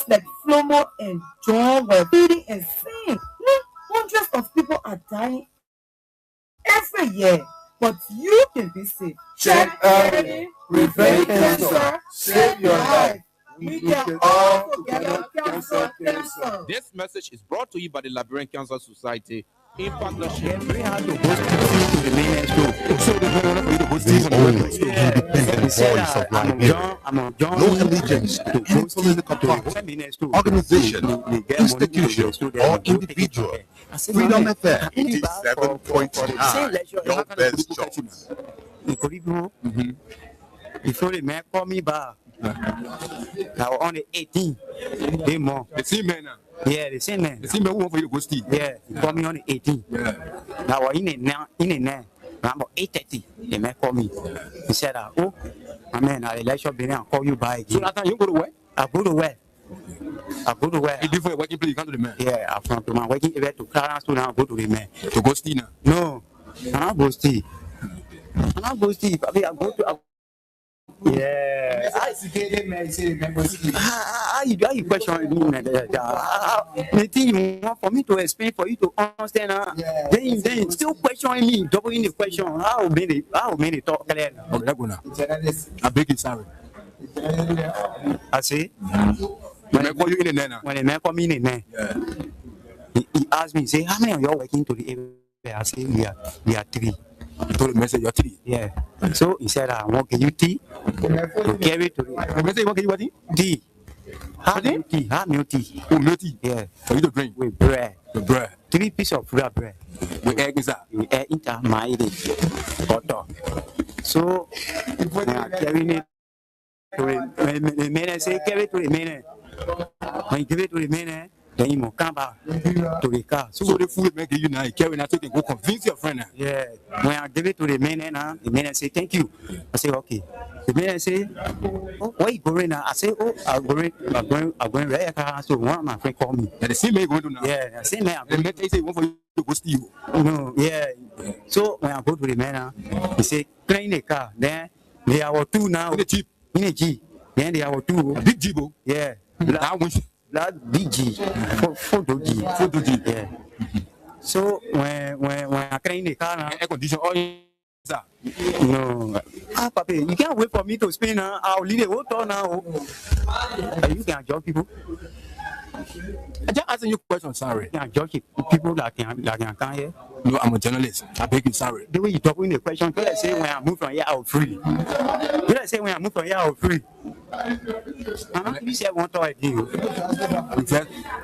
Stars like Flomo and John were feeding and singing. Hundreds of people are dying every year, but you can be safe. Check early, prevent cancer, save your life. We can all together cancel cancer. This message is brought to you by the Liberian Cancer Society in partnership. Very hard to host to the main show. So they don't want to host the independent voice of Liberia. No allegiance to any political party, organization, institution, or individual. Freedom FM 87.9, your best choice. Before the man call me back, now on the 18th, they more. The same man now. Yeah, the same man. The same man who want for you to go steal. Yeah, he called me on the 18th. Yeah. Now in a now, around 8:30, the man called me. He said, "Oh, my man, I'll let you be and call you by again." So that time you go to work? I go to work. You do for your working place, you come to the man. Yeah, I'm from my working area to Clarence to now go to the man. To go steal now? No, I'm not go steal. I'm not go steal. I mean, I go to. Yeah. How you question me, man? The thing you want for me to explain for you to understand, then you still questioning me, doubling the question. How many talk clear? Okay, that go now. I beg you, sorry. I say. When I call you in the night now. When the man call me in the night, he asked me, say, how many of you are working to the area? I say, we are 3. You told the message you're 3. Yeah. So he said, I want to give you tea to carry to the message you want to give you what? Tea. How milk tea? How milk tea? Oh, milk tea? Yeah. For you to drink? With bread. With bread? 3 pieces of real bread. With egg inside? With egg inside my butter. So when I carry it to the man, say, carry it to the man. When you give it to the man, then you must come back to the car. So the food make you now, you carry now, so you can go convince your friend now. Yeah. When I give it to the man, the man say, thank you. I say, okay. The man say, oh, where you going now? I say, oh, I'm going right. So one of my friend called me. And the same man going to now? Yeah, the same man. The man say, one for you to go steal. No, yeah. So when I go to the man, he say, clean the car. Then there are 2 now. In the Jeep? In the Jeep. Then there are 2. A big Jeep? Yeah. Black BG, photo G, yeah. So when I clean the car now, air condition all inside. No, Papi, you can't wait for me to spin now. I'll leave the whole town now. You can judge people. I just asking you a question, sorry. You can judge people that can come here. No, I'm a journalist. I beg you, sorry. The way you talk in the question, you say when I move from here, I'll free. You say when I move from here, I'll free. You say I want to again.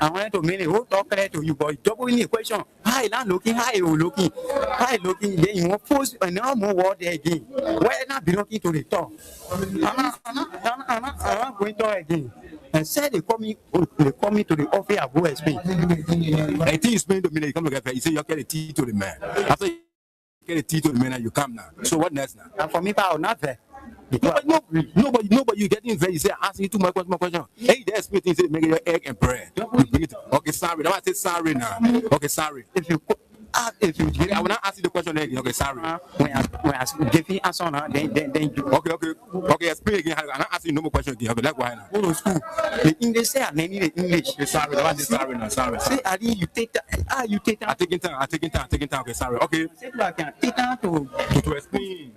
I wanted to make a whole talk to you, but double in the question. Hi, not looking, hi, you looking, hi, looking. Then you want post and now more word again. Why not be looking to the top? I'm not going to again. And said they call me to the office. I go explain. I think you explain to me that you come to get. You say you get a tea to the man. After you get a tea to the man, and you come now. So what next now? And for me, I will not there. Nobody, you getting very. You say asking you too much question. Hey, there's me things. Say make your egg and bread. You bring it. Okay, sorry. Now I say sorry now. Okay, sorry. If you I will not ask you the question again. Okay, sorry. When I give you answer now, then you. Okay. Explain again. I'm not asking you no more question again. Okay, that's why now. Go to school. The English say I need the English. Okay, sorry. That was sorry now. Sorry. Say Ali, you take that. You take that. I'm taking time. Okay, sorry. Okay. Say I can take time to explain.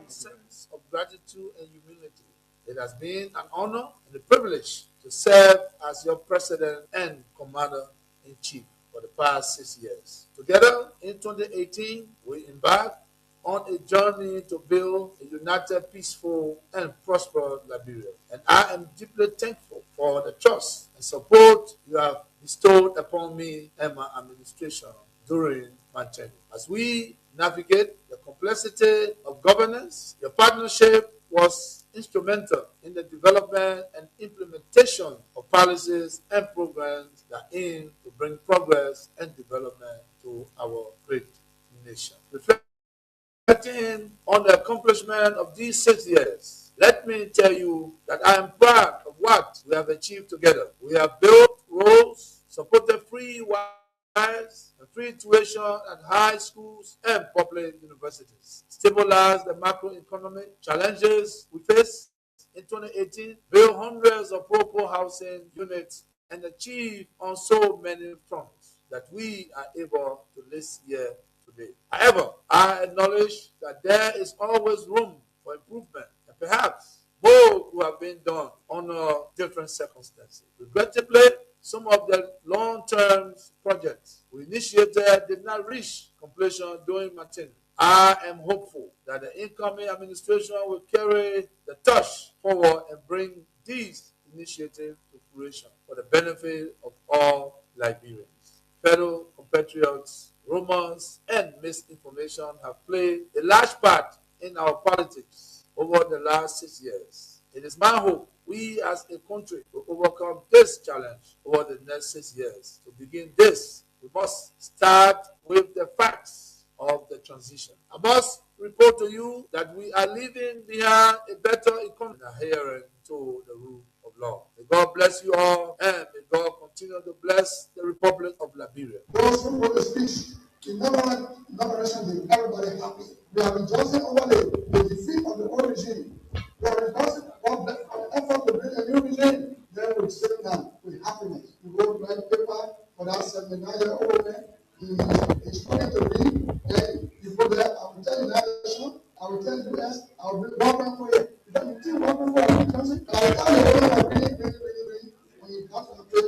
Sense of gratitude and humility. It has been an honor and a privilege to serve as your president and commander-in-chief for the past 6 years. Together, in 2018, we embarked on a journey to build a united, peaceful, and prosperous Liberia. And I am deeply thankful for the trust and support you have bestowed upon me and my administration during my tenure. As we navigate the complexity of governance, your partnership was instrumental in the development and implementation of policies and programs that aim to bring progress and development to our great nation. Reflecting on the accomplishment of these 6 years, let me tell you that I am proud of what we have achieved together. We have built roads, supported free wires and free tuition at high schools and public universities, stabilized the macroeconomic challenges we face, in 2018, build hundreds of pro housing units, and achieve on so many fronts that we are able to list here today. However, I acknowledge that there is always room for improvement, and perhaps more could have been done under different circumstances. Regrettably, some of the long-term projects we initiated did not reach completion during my tenure. I am hopeful that the incoming administration will carry the torch forward and bring these initiatives to fruition for the benefit of all Liberians. Fellow compatriots, rumors, and misinformation have played a large part in our politics over the last 6 years. It is my hope we as a country will overcome this challenge over the next 6 years. To begin this, we must start with the facts of the transition. I must report to you that we are leaving behind a better economy and adhering to the rule of law. May God bless you all, and may God continue to bless the Republic of Liberia. Those who wrote the speech, in inauguration day, everybody happy. We are rejoicing over the defeat of the old regime. We are rejoicing over the effort to bring a new regime. Then we sit down with happiness. We wrote right paper for that 79-year-old man. He's trying to read, and you put that, I will tell you that nation, I will tell you US, I will bring welcome for you. Because you still welcome for you, country. And I will tell you when I bring, when you come to the place.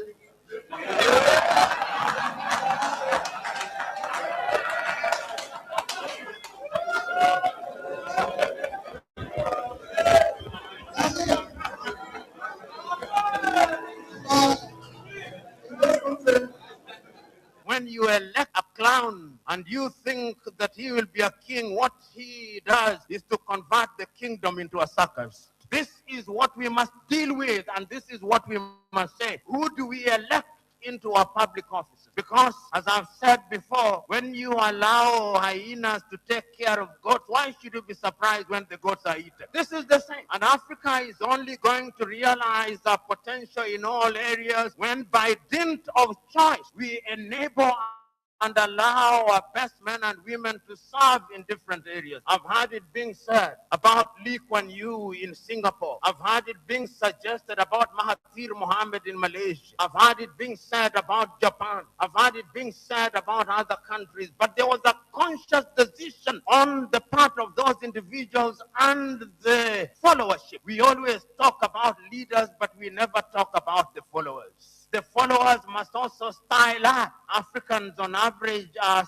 When you elect a clown and you think that he will be a king, what he does is to convert the kingdom into a circus. This is what we must deal with, and this is what we must say. Who do we elect into our public offices? Because, as I've said before, when you allow hyenas to take care of goats, why should you be surprised when the goats are eaten? This is the same. And Africa is only going to realize our potential in all areas when, by dint of choice, we enable and allow our best men and women to serve in different areas. I've heard it being said about Lee Kuan Yew in Singapore. I've heard it being suggested about Mahathir Mohamad in Malaysia. I've heard it being said about Japan. I've heard it being said about other countries. But there was a conscious decision on the part of those individuals and the followership. We always talk about leaders, but we never talk about the followers. The followers must also style up. Africans on average are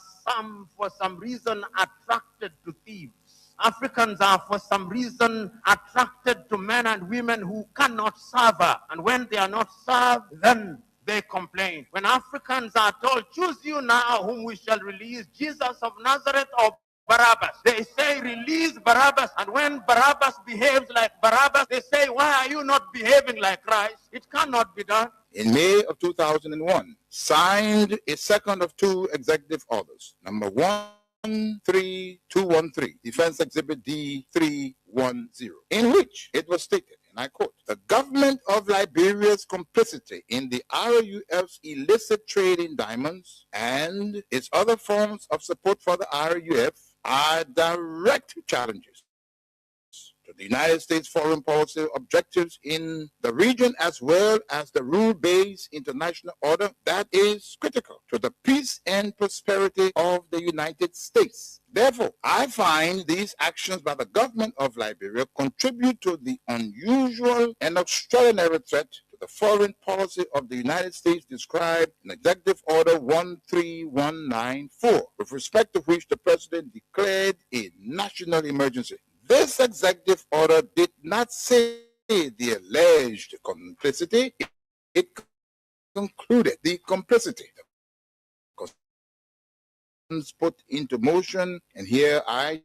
for some reason attracted to thieves. Africans are for some reason attracted to men and women who cannot serve her. And when they are not served, then they complain. When Africans are told, choose you now whom we shall release, Jesus of Nazareth or Barabbas, they say release Barabbas. And when Barabbas behaves like Barabbas, they say, why are you not behaving like Christ? It cannot be done. In May of 2001, signed a second of two executive orders, number 13213, Defense Exhibit D310, in which it was stated, and I quote, the government of Liberia's complicity in the RUF's illicit trade in diamonds and its other forms of support for the RUF are direct challenges to the United States foreign policy objectives in the region, as well as the rule-based international order that is critical to the peace and prosperity of the United States. Therefore, I find these actions by the government of Liberia contribute to the unusual and extraordinary threat to the foreign policy of the United States described in Executive Order 13194, with respect to which the President declared a national emergency. This executive order did not say the alleged complicity. It concluded the complicity. Put into motion, and here I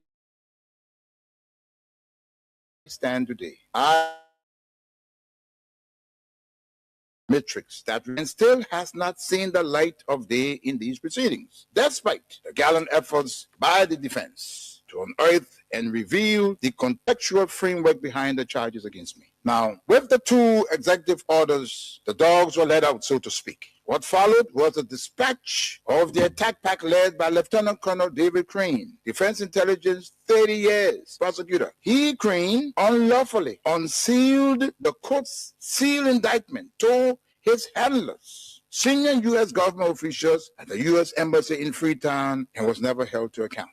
stand today. Matrix that still has not seen the light of day in these proceedings, despite the gallant efforts by the defense to unearth and reveal the contextual framework behind the charges against me. Now, with the two executive orders, the dogs were let out, so to speak. What followed was the dispatch of the attack pack led by Lieutenant Colonel David Crane, Defense Intelligence 30 years prosecutor. He, Crane, unlawfully unsealed the court's sealed indictment to his handlers, senior U.S. government officials at the U.S. Embassy in Freetown, and was never held to account.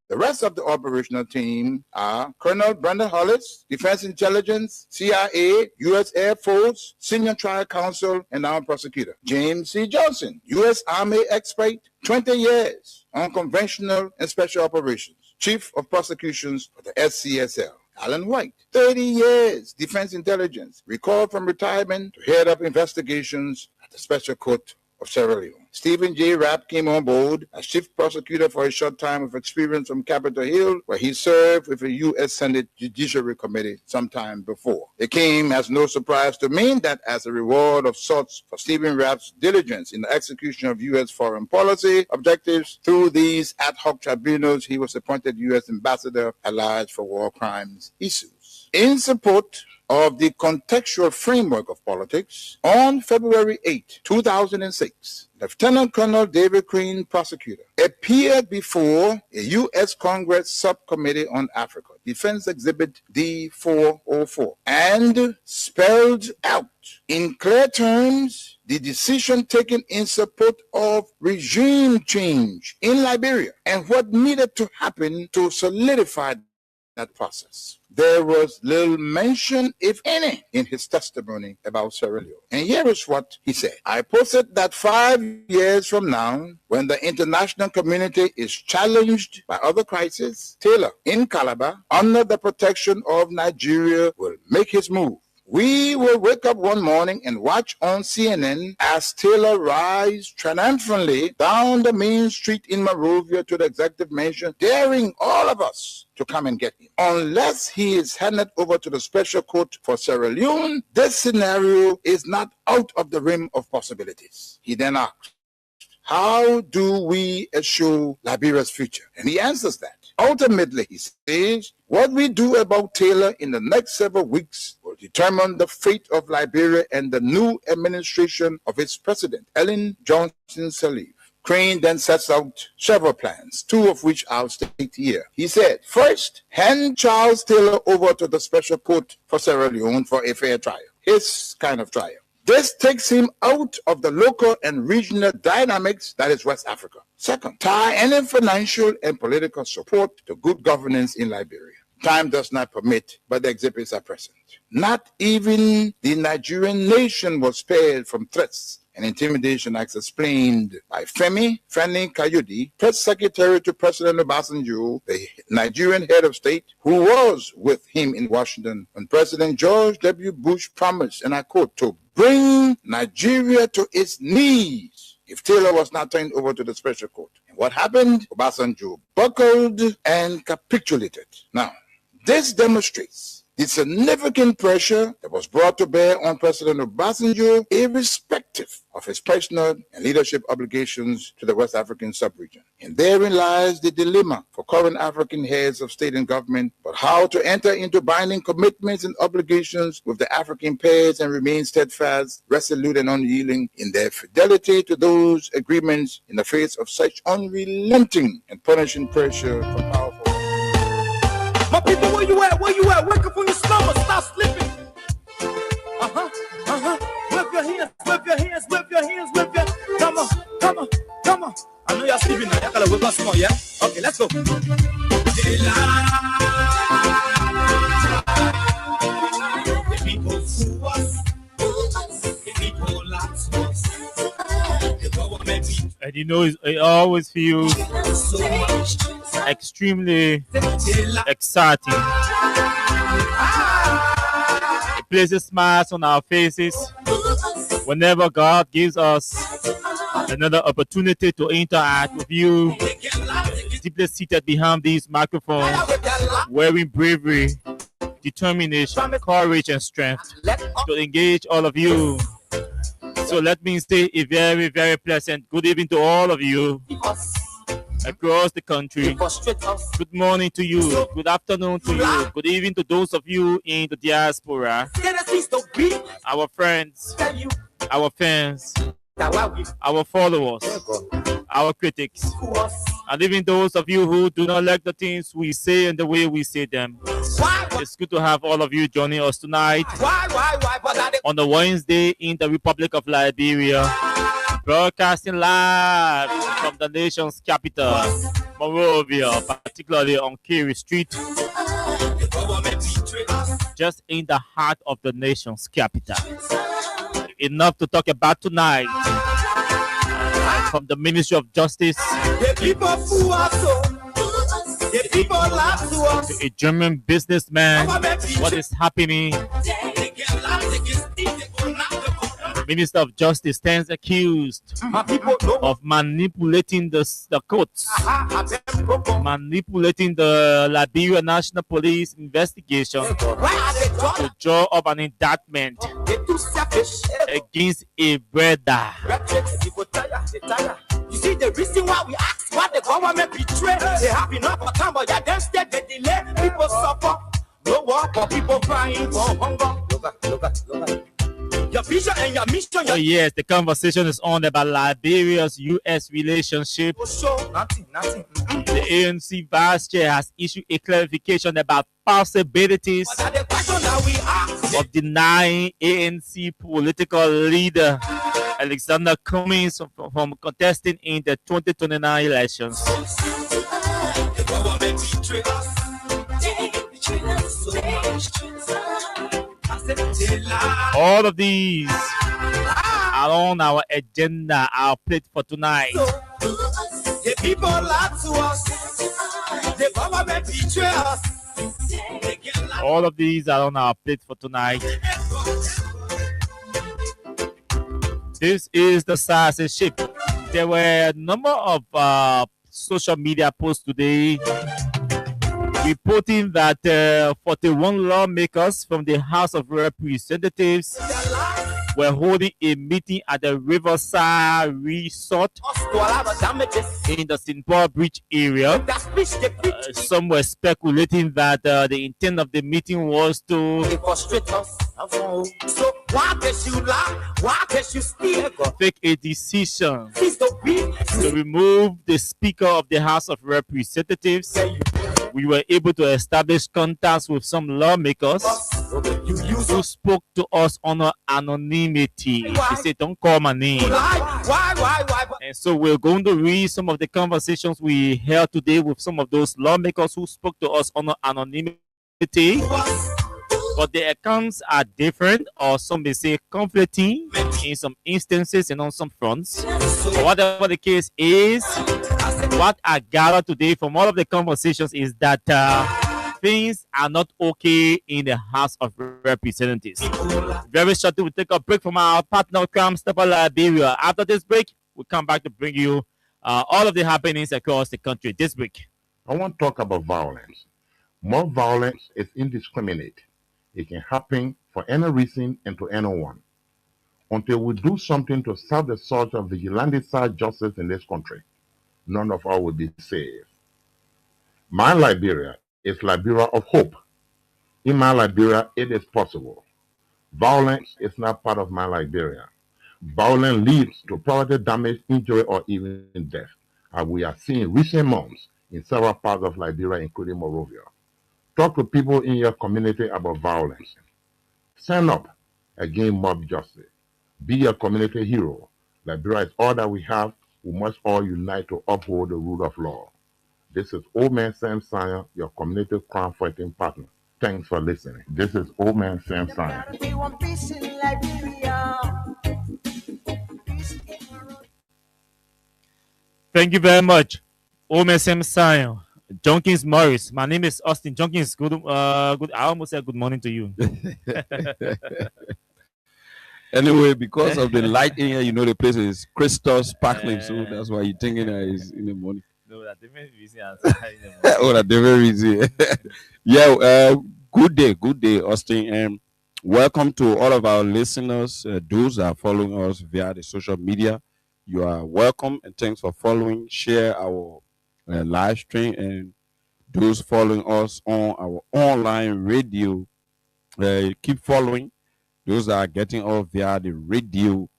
The rest of the operational team are Colonel Brandon Hollis, Defense Intelligence, CIA, U.S. Air Force, Senior Trial Counsel, and now prosecutor. James C. Johnson, U.S. Army expert, 20 years on conventional and special operations, Chief of Prosecutions for the SCSL. Alan White, 30 years, Defense Intelligence, recalled from retirement to head up investigations at the Special Court of Sierra Leone. Stephen J. Rapp came on board as chief prosecutor for a short time with experience from Capitol Hill, where he served with the U.S. Senate Judiciary Committee sometime before. It came as no surprise to me that as a reward of sorts for Stephen Rapp's diligence in the execution of U.S. foreign policy objectives through these ad hoc tribunals, he was appointed U.S. Ambassador at Large for War Crimes issues. In support of the contextual framework of politics, on February 8, 2006, Lieutenant Colonel David Crane, prosecutor, appeared before a U.S. Congress Subcommittee on Africa, Defense Exhibit D-404, and spelled out in clear terms the decision taken in support of regime change in Liberia and what needed to happen to solidify that process. There was little mention, if any, in his testimony about Sierra Leone. And here is what he said. I posted that 5 years from now, when the international community is challenged by other crises, Taylor in Calabar, under the protection of Nigeria, will make his move. We will wake up one morning and watch on CNN as Taylor rides triumphantly down the main street in Monrovia to the executive mansion, daring all of us to come and get him. Unless he is handed over to the special court for Sierra Leone, this scenario is not out of the realm of possibilities. He then asked, how do we assure Liberia's future? And he answers that. Ultimately, he says, what we do about Taylor in the next several weeks will determine the fate of Liberia and the new administration of its president, Ellen Johnson Sirleaf. Crane then sets out several plans, two of which I'll state here. He said, first, hand Charles Taylor over to the special court for Sierra Leone for a fair trial, his kind of trial. This takes him out of the local and regional dynamics that is West Africa. Second, tie any financial and political support to good governance in Liberia. Time does not permit, but the exhibits are present. Not even the Nigerian nation was spared from threats and intimidation, as explained by Femi Kayode, press secretary to President Obasanjo, the Nigerian head of state, who was with him in Washington when President George W. Bush promised, and I quote, to bring Nigeria to its knees if Taylor was not turned over to the special court. And what happened? Obasanjo buckled and capitulated. Now, this demonstrates the significant pressure that was brought to bear on President Obasanjo, irrespective of his personal and leadership obligations to the West African sub-region. And therein lies the dilemma for current African heads of state and government, but how to enter into binding commitments and obligations with the African pairs and remain steadfast, resolute, and unyielding in their fidelity to those agreements in the face of such unrelenting and punishing pressure from powerful. My people, where you at? Where you at? Wake up from your slumber, stop sleeping. Whip your hands, whip your hands, whip your hands, whip your. Come on, come on, come on. I know y'all sleeping now. Y'all gotta whip us more, yeah? Okay, let's go. The people sue us. The people laugh us. The government. And you know, it always feels extremely exciting. It places smiles on our faces whenever God gives us another opportunity to interact with you, deeply seated behind these microphones, wearing bravery, determination, courage, and strength to engage all of you. So let me say a very, very pleasant good evening to all of you across the country. Good morning to you, good afternoon to you, good evening to those of you in the diaspora, our friends, our fans, our followers, our critics, and even those of you who do not like the things we say and the way we say them. It's good to have all of you joining us tonight on the Wednesday in the Republic of Liberia, broadcasting live from the nation's capital, Monrovia, particularly on Kerry Street, just in the heart of the nation's capital. Enough to talk about tonight. From the Ministry of Justice to a German businessman, what is happening? The Minister of Justice stands accused of manipulating the courts, manipulating the Liberia National Police investigation to draw up an indictment against a brother. You see the reason why we ask why the government betray. They have enough of time, but then instead they delay. People suffer, no work, but people crying for hunger. Look. Your vision and your mission. Oh yes, the conversation is on about Liberia's U.S. relationship. Nothing. The ANC vice chair has issued a clarification about possibilities of denying ANC political leader Alexander Cummings from contesting in the 2029 elections. All of these are on our agenda, our plate for tonight. The people lie to us. The government betray us. All of these are on our plate for tonight. This is the censorship. There were a number of social media posts today reporting that 41 lawmakers from the House of Representatives were holding a meeting at the Riverside Resort in the St. Paul Bridge area. Some were speculating that the intent of the meeting was to take a decision to remove the Speaker of the House of Representatives. We were able to establish contacts with some lawmakers who spoke to us on anonymity. They said, don't call my name. And so we're going to read some of the conversations we held today with some of those lawmakers who spoke to us on anonymity. But the accounts are different, or some may say conflicting in some instances and on some fronts. But whatever the case is, what I gathered today from all of the conversations is that things are not okay in the House of Representatives. Very shortly, we'll take a break from our partner, Crime Stopper Liberia. After this break, we'll come back to bring you all of the happenings across the country this week. I want to talk about violence. More violence is indiscriminate. It can happen for any reason and to anyone. Until we do something to stop the surge of vigilante-side justice in this country, none of us will be saved. My Liberia is Liberia of hope. In my Liberia, it is possible. Violence is not part of my Liberia. Violence leads to property damage, injury, or even death, as we are seeing recent months in several parts of Liberia, including Monrovia. Talk to people in your community about violence. Stand up against mob justice. Be a community hero. Liberia is all that we have. We must all unite to uphold the rule of law. This is Old Man Sam Sion, your community crime fighting partner. Thanks for listening. This is Old Man Sam Sion. Thank you very much, Old Man Sam Sion. Junkies Morris. My name is Austin Junkies. Good. I almost said good morning to you. Anyway, because of the light in here, you know the place is crystal sparkling, so that's why you're thinking that it's in the morning. No, that different reason. Oh, that different reason. Yeah. Good day, Austin, and welcome to all of our listeners. Those that are following us via the social media, you are welcome, and thanks for following. Share our live stream, and those following us on our online radio, keep following. Those that are getting off via the radio,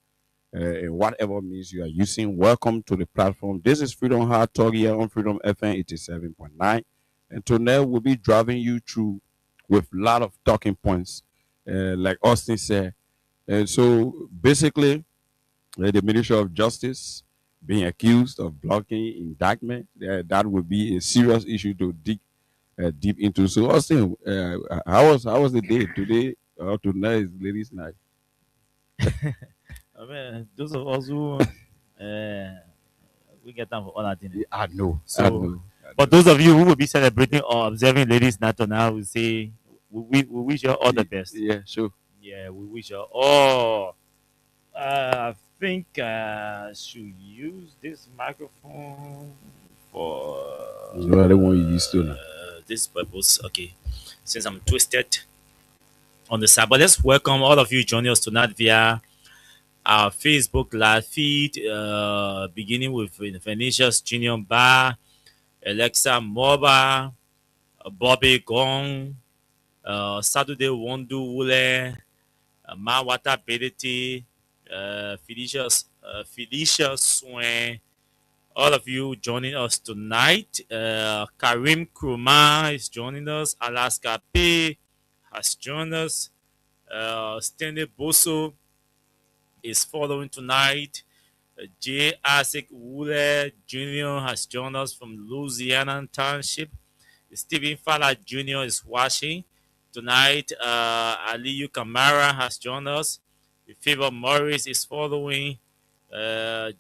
in whatever means you are using. Welcome to the platform. This is Freedom Hard Talk here on Freedom FM 87.9. And tonight we'll be driving you through with a lot of talking points, like Austin said. And so basically, the Ministry of Justice being accused of blocking indictment, that would be a serious issue to dig deep into. So Austin, how was the day today? Tonight is ladies' night. I mean, those of us who we get time for all that thing. I know. So, but those of you who will be celebrating or observing Ladies' Night tonight, we say we wish you all the best. Yeah, sure. Yeah, we wish you all. I think I should use this microphone for No, I don't want you used to now. this purpose. Okay, since I'm twisted on the side, but let's welcome all of you joining us tonight via our Facebook live feed, beginning with Venetia's Junior Bar, Alexa Moba, Bobby Gong, Saturday Wondu Wule, Mawata Bedeti, Felicia Swain, all of you joining us tonight. Karim Kruma is joining us. Alaska P has joined us. Stanley Boso is following tonight. J. Isaac Wule Jr. has joined us from Louisiana Township. Stephen Fowler Jr. is watching tonight. Aliyu Kamara has joined us. Favor Morris is following.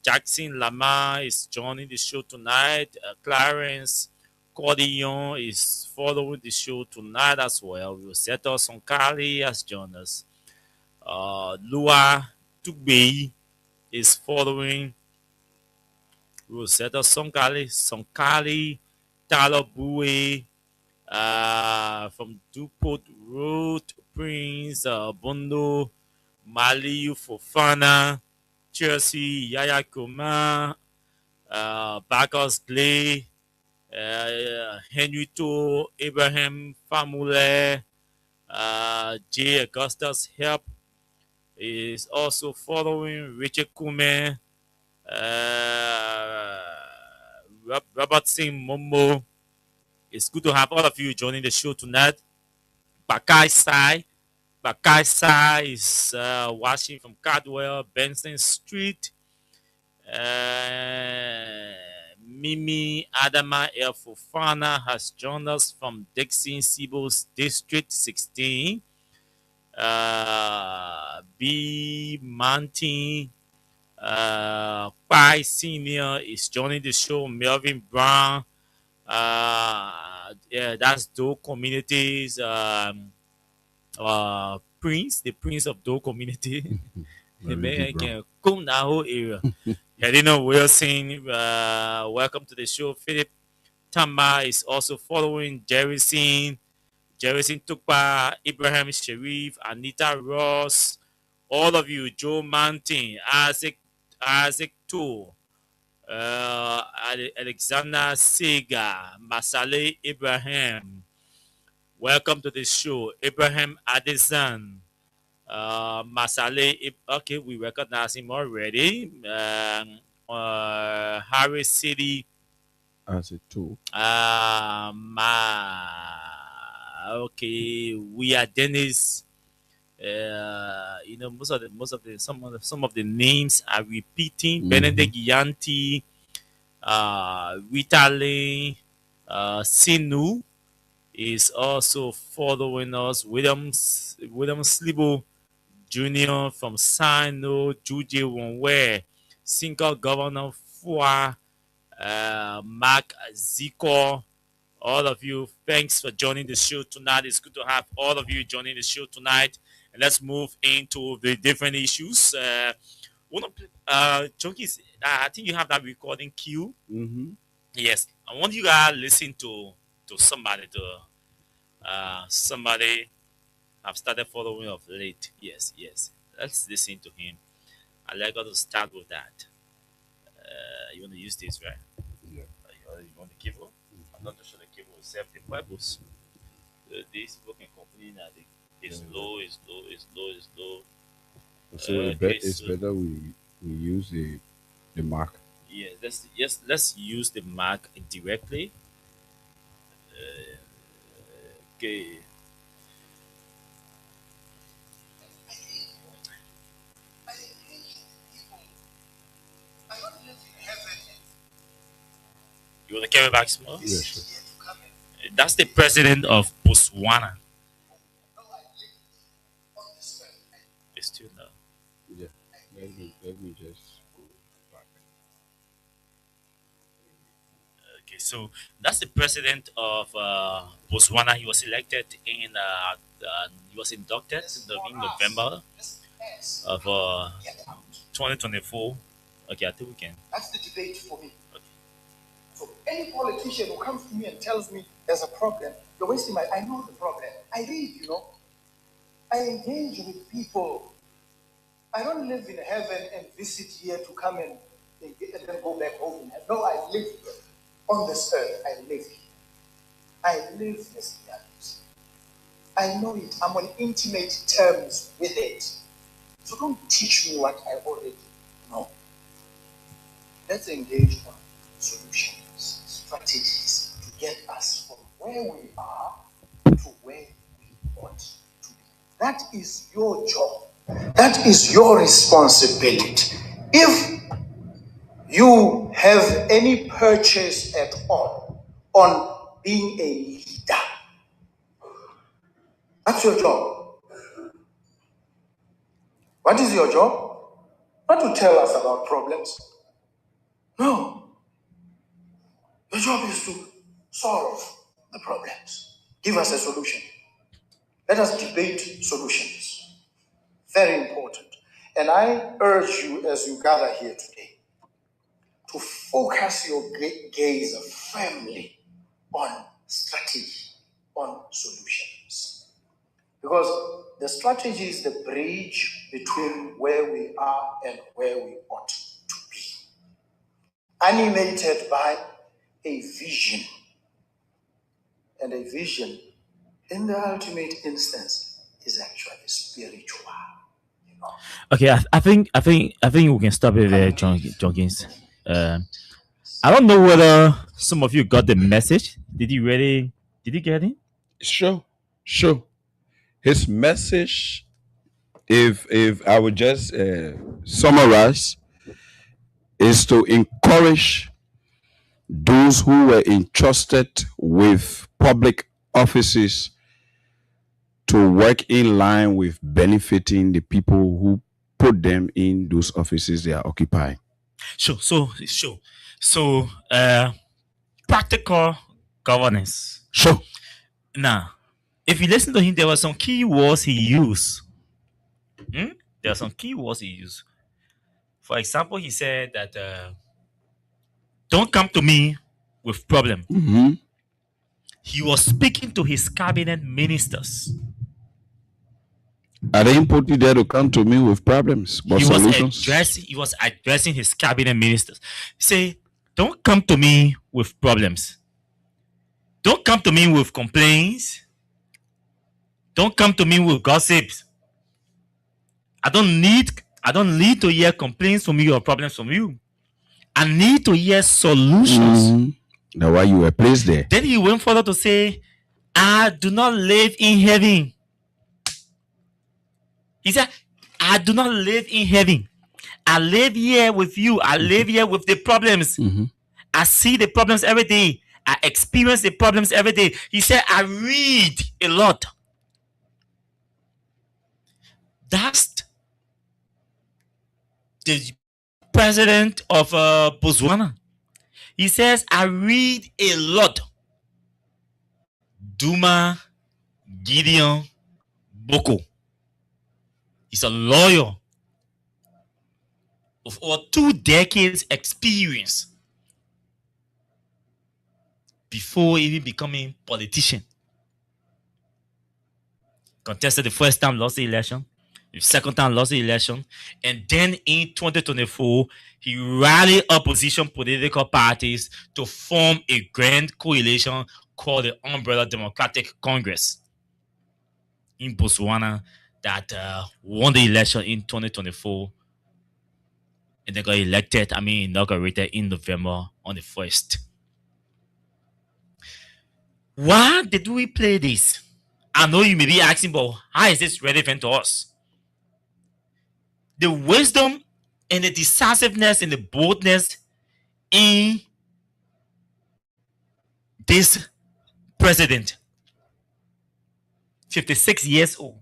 Jackson Lamar is joining the show tonight. Clarence Cordillon is following the show tonight as well. Rosetta Sonkali has joined us. Lua Tugbei is following. Rosetta Sonkali, Tyler Bowie, from Dupont Road, Prince, Bondo, Maliu Fofana, Chelsea, Yaya Kuma, Bacchus Clay, Henrito, Abraham Famule, J. Augustus Help is also following. Richard Kume, Robert Singh Momo. It's good to have all of you joining the show tonight. Bakai Sai is watching from Cardwell, Benson Street. Mimi Adama El Fofana has joined us from Dixon Sibos District 16. B. Mountain Pai Senior is joining the show. Melvin Brown. Yeah, that's Doe Communities. Prince, the Prince of Doe Community. The man can come that whole area. Helena Wilson, welcome to the show. Philip Tamba is also following. Jerison Tukpa, Ibrahim Sharif, Anita Ross, all of you, Joe Mountain, Isaac Tour, Alexander Sega, Masale Ibrahim. Welcome to the show. Ibrahim Adesan, Masale. Okay, we recognize him already. Harris City. As a tool. Okay, we are Dennis. Some of the names are repeating. Mhm. Benedict Yanti, Rita Lane, Sinu is also following us. William Slibo Jr. from Sino, Juji Wonwe, Single Governor Fua, Mark Zico, all of you, thanks for joining the show tonight. It's good to have all of you joining the show tonight. And let's move into the different issues. Junkies, I think you have that recording queue. Mm-hmm. Yes, I want you guys to listen to somebody. Somebody I've started following of late. Yes. Let's listen to him. I'd like us to start with that. You want to use this, right? Yeah. You want the cable? I'm not sure the cable will serve the purpose. These people can complain that it's low. So it's better we We use the mark. Yeah, let's use the mark directly. Okay. You want to carry back small? Yeah, sure. That's the president of Botswana. It's too now. Yeah. Let me just go back. Okay, so that's the president of Botswana. He was elected he was inducted in November of 2024. Okay, I think we can. That's the debate for me. So any politician who comes to me and tells me there's a problem, you're wasting my. I know the problem. I read, I engage with people. I don't live in heaven and visit here to come and then go back home in heaven. No, I live here. On this earth, I live here. I live this reality. I know it. I'm on intimate terms with it. So don't teach me what I already know. Let's engage on solutions, strategies to get us from where we are to where we ought to be. That is your job. That is your responsibility. If you have any purchase at all on being a leader, that's your job. What is your job? Not to tell us about problems. No. Your job is to solve the problems. Give us a solution. Let us debate solutions. Very important. And I urge you as you gather here today to focus your gaze firmly on strategy, on solutions. Because the strategy is the bridge between where we are and where we ought to be. Animated by a vision. And a vision, in the ultimate instance, is actually spiritual. Okay, I think we can stop it there, Junkins. I don't know whether some of you got the message. Did you really? Did you get it? Sure. His message, if I would just summarize, is to encourage those who were entrusted with public offices to work in line with benefiting the people who put them in those offices they are occupying. Sure. So, practical governance. Sure. Now, if you listen to him, there were some key words he used. There are some key words he used. For example, he said that don't come to me with problem. Mm-hmm. He was speaking to his cabinet ministers. I didn't put you there to come to me with problems, but solutions. He was addressing his cabinet ministers. Say, don't come to me with problems. Don't come to me with complaints. Don't come to me with gossips. I don't need to hear complaints from you or problems from you. I need to hear solutions. Mm-hmm. That's why you were placed there. Then he went further to say, I do not live in heaven. He said, I do not live in heaven. I live here with you. I live here with the problems. Mm-hmm. I see the problems every day. I experience the problems every day. He said, I read a lot. That's the president of Botswana. He says, I read a lot. Duma Gideon Boko. He's a lawyer of over 2 decades experience before even becoming politician. Contested the first time, lost the election. The second time, lost the election. And then in 2024, he rallied opposition political parties to form a grand coalition called the Umbrella Democratic Congress in Botswana that won the election in 2024 and they got elected, inaugurated in November on the 1st. Why did we play this? I know you may be asking, but how is this relevant to us? The wisdom and the decisiveness and the boldness in this president, 56 years old.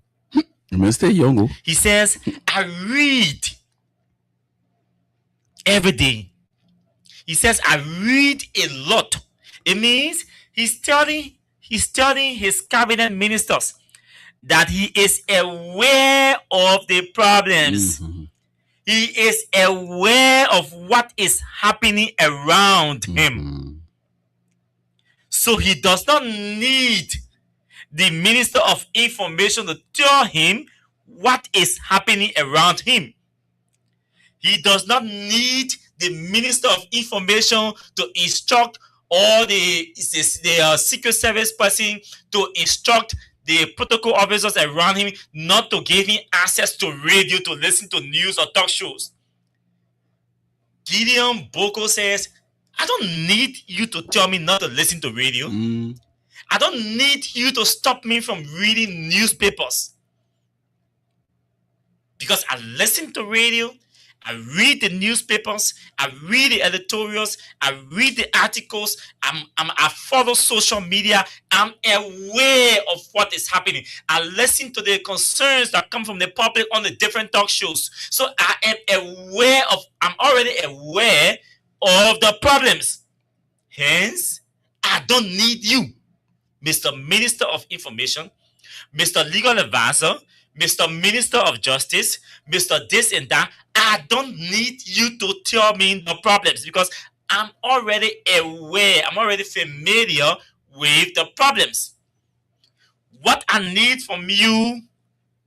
Mr. Young. He says, I read every day. He says, I read a lot. It means he's telling his cabinet ministers that he is aware of the problems. He is aware of what is happening around him. So he does not need the Minister of Information to tell him what is happening around him. He does not need the Minister of Information to instruct all the Secret Service person to instruct the protocol officers around him not to give him access to radio to listen to news or talk shows. Gideon Boko says, I don't need you to tell me not to listen to radio. I don't need you to stop me from reading newspapers. Because I listen to radio, I read the newspapers, I read the editorials, I read the articles, I follow social media, I'm aware of what is happening. I listen to the concerns that come from the public on the different talk shows. So I'm already aware of the problems. Hence, I don't need you, Mr. Minister of Information, Mr. Legal Advisor, Mr. Minister of Justice, Mr. This and that. I don't need you to tell me the problems because I'm already aware, I'm already familiar with the problems. What I need from you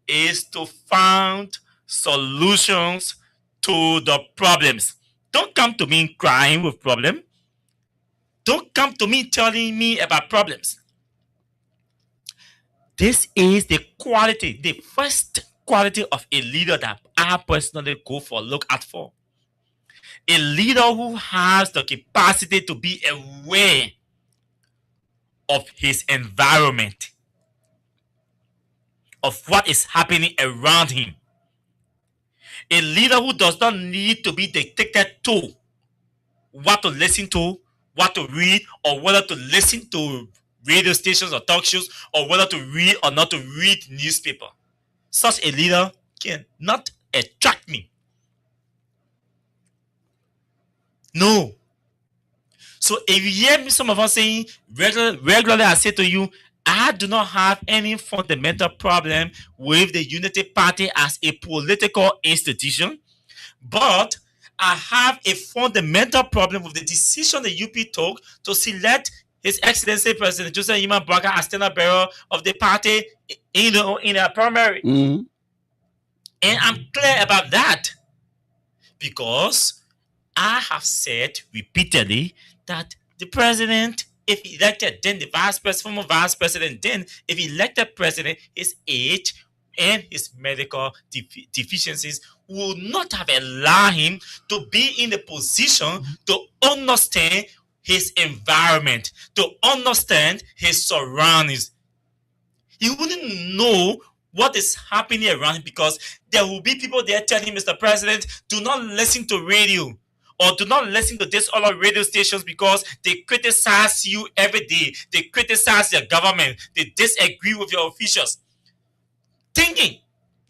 is to find solutions to the problems. Don't come to me crying with problems. Don't come to me telling me about problems. This is the quality, the first quality of a leader that I personally look out for. A leader who has the capacity to be aware of his environment, of what is happening around him. A leader who does not need to be dictated to what to listen to, what to read, or whether to listen to radio stations or talk shows, or whether to read or not to read newspaper. Such a leader cannot attract me. No. So if you hear me, some of us saying regularly, I say to you, I do not have any fundamental problem with the Unity Party as a political institution, but I have a fundamental problem with the decision the UP took to select His Excellency President Joseph Yima Bwaka as standard bearer of the party in a primary. And I'm clear about that because I have said repeatedly that the president, if elected, then the former vice president, then if elected president, his age and his medical deficiencies will not have allowed him to be in the position to understand his environment, to understand his surroundings. He wouldn't know what is happening around him because there will be people there telling him, Mr. President, do not listen to radio or do not listen to this other radio stations because they criticize you every day. They criticize your government. They disagree with your officials. Thinking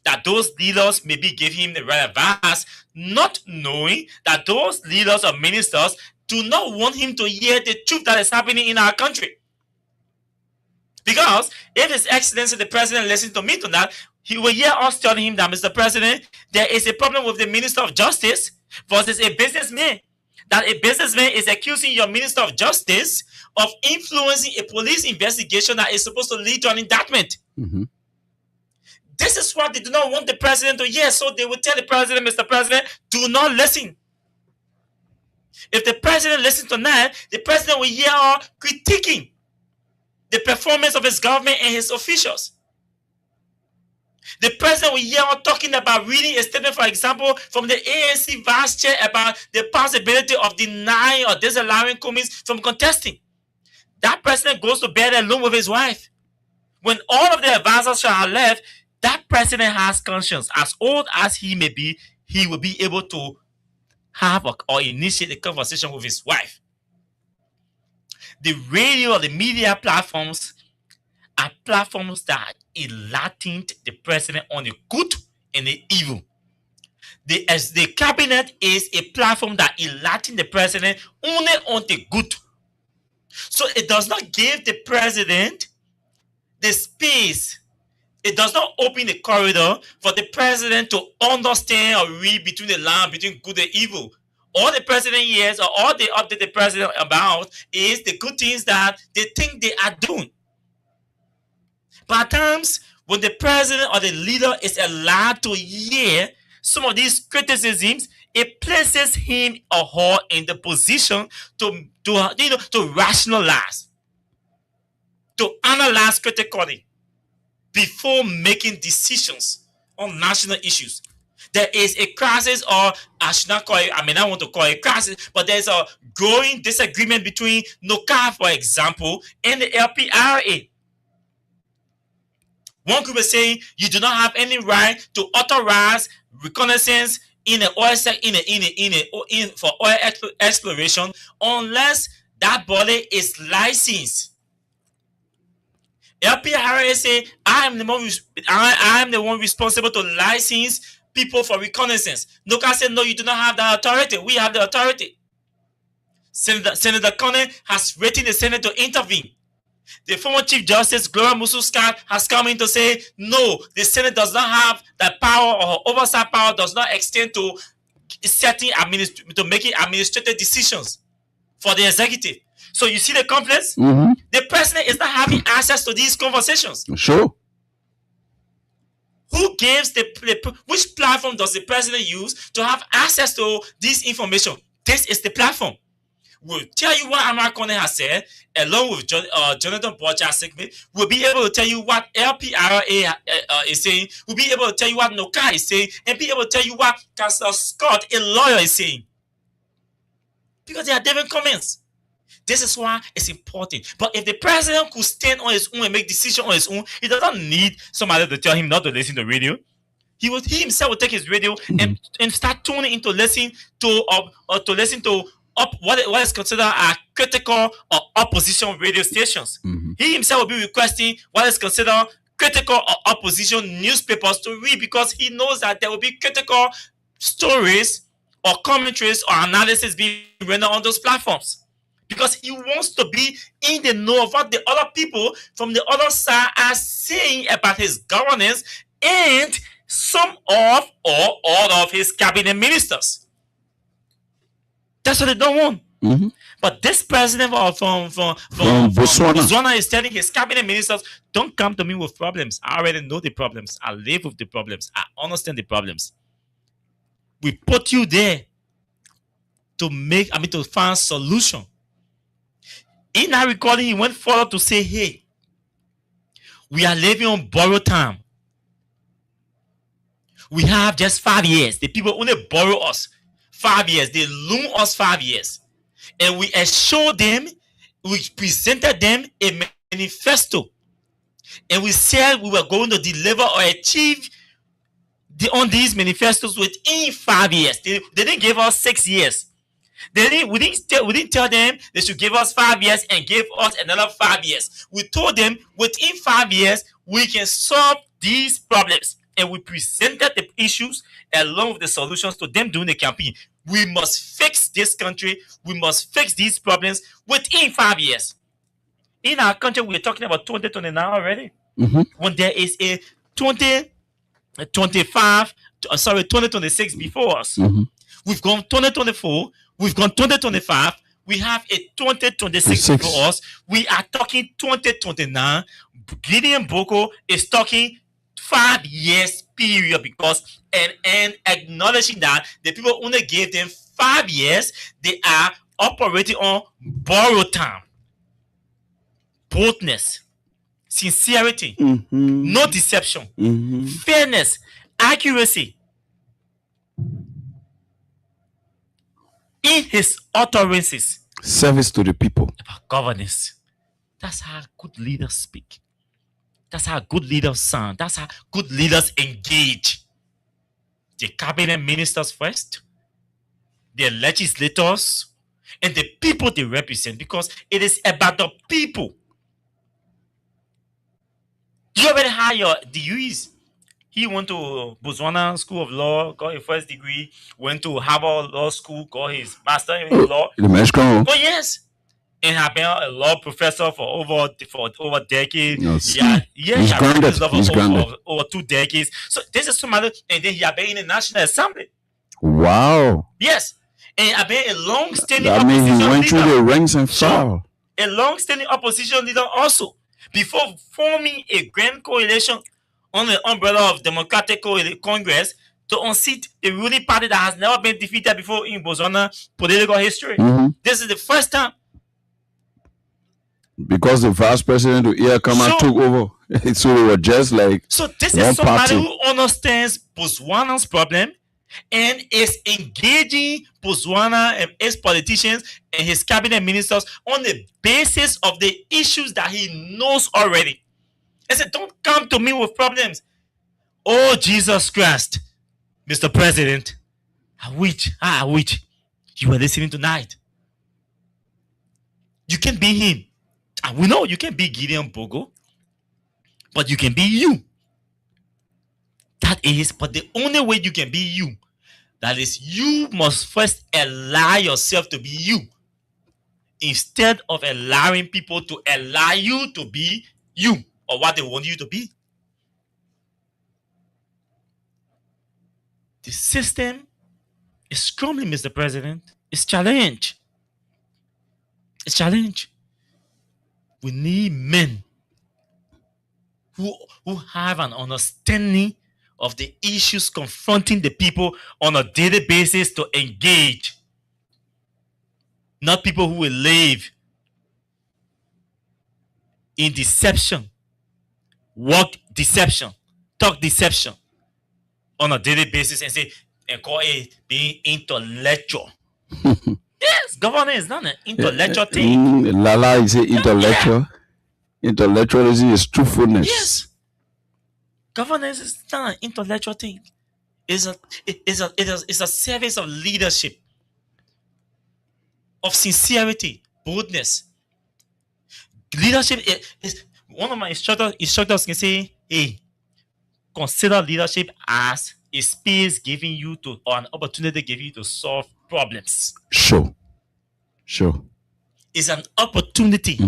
that those leaders maybe give him the right advice, not knowing that those leaders or ministers do not want him to hear the truth that is happening in our country. Because if His Excellency the President listens to me tonight, he will hear us telling him that, Mr. President, there is a problem with the Minister of Justice versus a businessman. That a businessman is accusing your Minister of Justice of influencing a police investigation that is supposed to lead to an indictment. This is what they do not want the president to hear. So they will tell the president, Mr. President, do not listen. If the president listens tonight, the president will hear her critiquing the performance of his government and his officials. The president we hear on talking about reading a statement, for example, from the ANC vice chair about the possibility of denying or disallowing Cummings from contesting. That president goes to bed alone with his wife. When all of the advisors shall have left, that president has conscience. As old as he may be, he will be able to have or initiate a conversation with his wife. The radio or the media platforms are platforms that enlightened the president on the good and the evil. The cabinet is a platform that enlightened the president only on the good. So it does not give the president the space. It does not open the corridor for the president to understand or read between the line between good and evil. All the president hears or all they update the president about is the good things that they think they are doing. But at times, when the president or the leader is allowed to hear some of these criticisms, it places him or her in the position to rationalize, to analyze critically before making decisions on national issues. There is a crisis, or I should not call it, I may not want to call it crisis, but there's a growing disagreement between NOCA, for example, and the LPRA. One group is saying you do not have any right to authorize reconnaissance in an oil for oil exploration unless that body is licensed. LPRA say I am the one responsible to license people for reconnaissance. NOCA said no, you do not have the authority. We have the authority. Senator Conner has written the Senate to intervene. The former Chief Justice Gloria Musu-Scott has come in to say, no, the Senate does not have that power, or oversight power does not extend to making administrative decisions for the executive. So you see the conflicts? Mm-hmm. The president is not having access to these conversations. Sure. Who gives which platform does the president use to have access to this information? This is the platform. We'll tell you what Amara Conner has said, along with Jonathan Borja-Sigmund. We'll be able to tell you what LPRA is saying. We'll be able to tell you what NOCA is saying, and be able to tell you what Councillor Scott, a lawyer, is saying. Because there are different comments. This is why it's important. But if the president could stand on his own and make decisions on his own, he doesn't need somebody to tell him not to listen to radio. He himself will take his radio and start tuning into listen to what is considered a critical or opposition radio stations. Mm-hmm. He himself will be requesting what is considered critical or opposition newspapers to read, because he knows that there will be critical stories or commentaries or analysis being rendered on those platforms. Because he wants to be in the know of what the other people from the other side are saying about his governance and some of or all of his cabinet ministers. That's what they don't want. Mm-hmm. But this president from Botswana is telling his cabinet ministers, don't come to me with problems. I already know the problems. I live with the problems. I understand the problems. We put you there to find solution. In that recording, he went further to say, hey, we are living on borrowed time. We have just 5 years. The people only borrow us 5 years. They loan us 5 years. And we assured them, we presented them a manifesto. And we said we were going to deliver or achieve on these manifestos within 5 years. They didn't give us 6 years. We didn't tell them they should give us 5 years and give us another 5 years. We told them within 5 years we can solve these problems. And we presented the issues along with the solutions to them during the campaign. We must fix this country. We must fix these problems within 5 years. In our country, we're talking about 2029 already. Mm-hmm. When there is a 2026 before us. Mm-hmm. We've gone 2024. We've gone 2025. We have a 2026 before us. We are talking 2029. Gideon Boko is talking 5 years period, because and acknowledging that the people only gave them 5 years, they are operating on borrowed time. Boldness. sincerity, Mm-hmm. no deception, Mm-hmm. fairness, accuracy in his utterances Service to the people. about governance. That's how good leaders speak. That's how good leaders sound. That's how good leaders engage. The cabinet ministers first, the legislators, and the people they represent, because it is about the people. You already had your degrees. He went to Botswana School of Law, got his first degree, went to Harvard Law School, got his master in law. The Mexican. Oh yes. And have been a law professor for over decades. Yes. Yeah, He's he grounded. for He's grounded. over 2 decades. So this is somebody, and then he have been in the National Assembly. Wow. Yes. And have been a long-standing That means opposition he went through leader. the ranks and file. A long-standing opposition leader also, before forming a grand coalition under the umbrella of Democratic Congress to unseat the ruling party that has never been defeated before in Botswana political history. Mm-hmm. This is the first time. Because the vice president of Iya Kama took over. So they were just like So this one is somebody party. who understands Botswana's problem and is engaging Botswana and its politicians and his cabinet ministers on the basis of the issues that he knows already. I said, don't come to me with problems. Oh, Jesus Christ, Mr. President, I wish you were listening tonight. You can be him. And we know you can be Gideon Bogo, but you can be you. That is, but the only way you can be you, that is, you must first allow yourself to be you, instead of allowing people to allow you to be you or what they want you to be. The system is crumbling, Mr. President. It's challenge. It's challenge. We need men who have an understanding of the issues confronting the people on a daily basis to engage. Not people who will live in deception, work deception, talk deception on a daily basis and say and call it being intellectual. Yes, governance is not an intellectual thing. Lala is intellectual. Yeah. Intellectualism is truthfulness. Yes. Governance is not an intellectual thing. It's a service of leadership, of sincerity, boldness. Leadership is one of my instructors can say, hey, consider leadership as a space giving you to, or an opportunity giving you to solve problems. Sure. It's an opportunity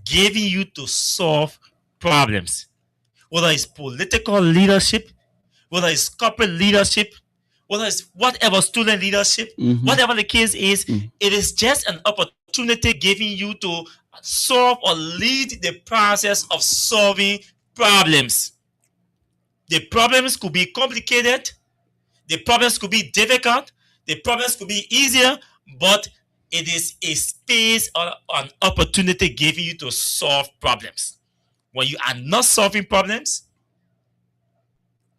giving you to solve problems. Whether it's political leadership, whether it's corporate leadership, whether it's whatever student leadership, whatever the case is, it is just an opportunity giving you to solve or lead the process of solving problems. The problems could be complicated, the problems could be difficult, the problems could be easier, but it is a space or an opportunity giving you to solve problems. When you are not solving problems,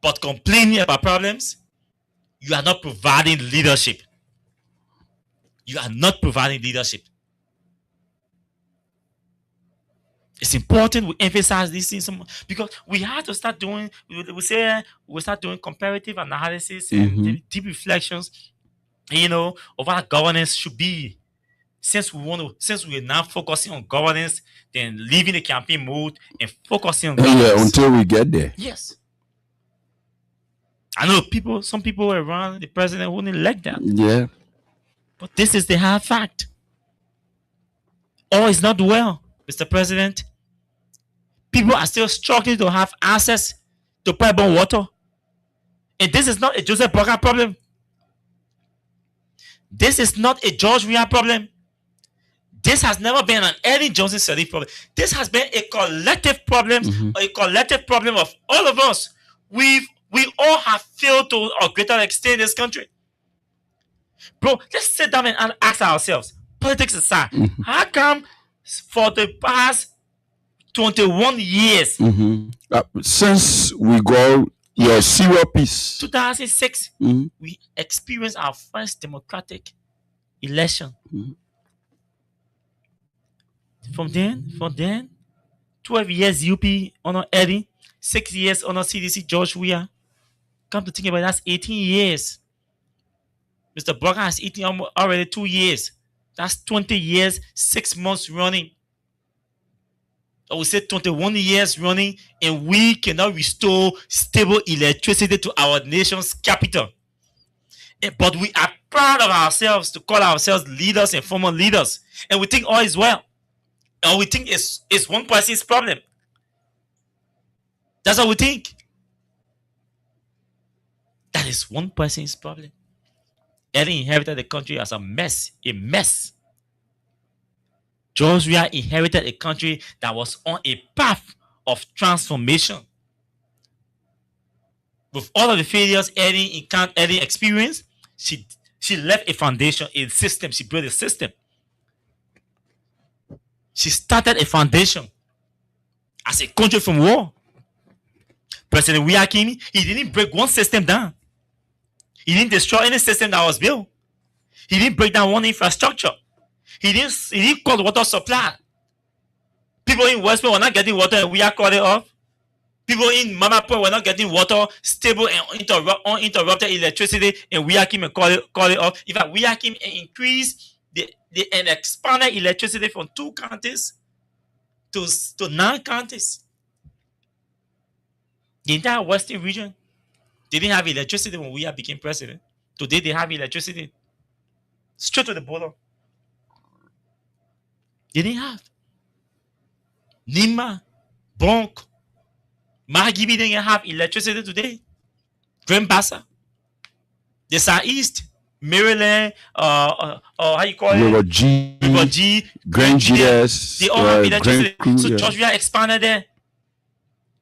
but complaining about problems, you are not providing leadership. You are not providing leadership. It's important we emphasize these things because we have to start doing. We start doing comparative analysis and deep reflections, of what governance should be. Since we're now focusing on governance, then leaving the campaign mode and focusing on governance. Yeah, until we get there. Yes. I know some people around the president wouldn't like that. Yeah. But this is the hard fact. All is not well, Mr. President. People are still struggling to have access to pipe-borne water. And this is not a Joseph Boga problem. This is not a George Weah problem. This has never been an Eddie Johnson Sirleaf problem. This has been a collective problem, a collective problem of all of us. We all have failed to a greater extent in this country. Bro, let's sit down and ask ourselves, politics aside, how come for the past 21 years. Since we got your serial peace. 2006, we experienced our first democratic election. From then, 12 years UP under Eddie, 6 years under CDC George Weah. Come to think about it, that's 18 years. Mr. Blocker has eaten already 2 years. That's 20 years, 6 months running. I would say 21 years running, and we cannot restore stable electricity to our nation's capital. But we are proud of ourselves to call ourselves leaders and former leaders. And we think all is well. And we think it's one person's problem. That's what we think. That is one person's problem. Eddie inherited the country as a mess. George Weah inherited a country that was on a path of transformation. With all of the failures Eddie experienced, she left a foundation, a system. She built a system. She started a foundation as a country from war. President Weah came, he didn't break one system down. He didn't destroy any system that was built. He didn't break down one infrastructure. He didn't cut water supply. People in Westport were not getting water and Weah cut it off. People in Mama Point were not getting water, stable and uninterrupted electricity, and Weah came and cut it off. In fact, Weah came and increased and expanded electricity from 2 counties to 9 counties. The entire Western region, they didn't have electricity when Weah became president. Today they have electricity straight to the border. They didn't have. Nima, Bonk, Margibi didn't have electricity today. Grand Bassa, the Southeast, Maryland, how you call it? River G, Grand GS, they all have electricity. So yeah. George Weah expanded there.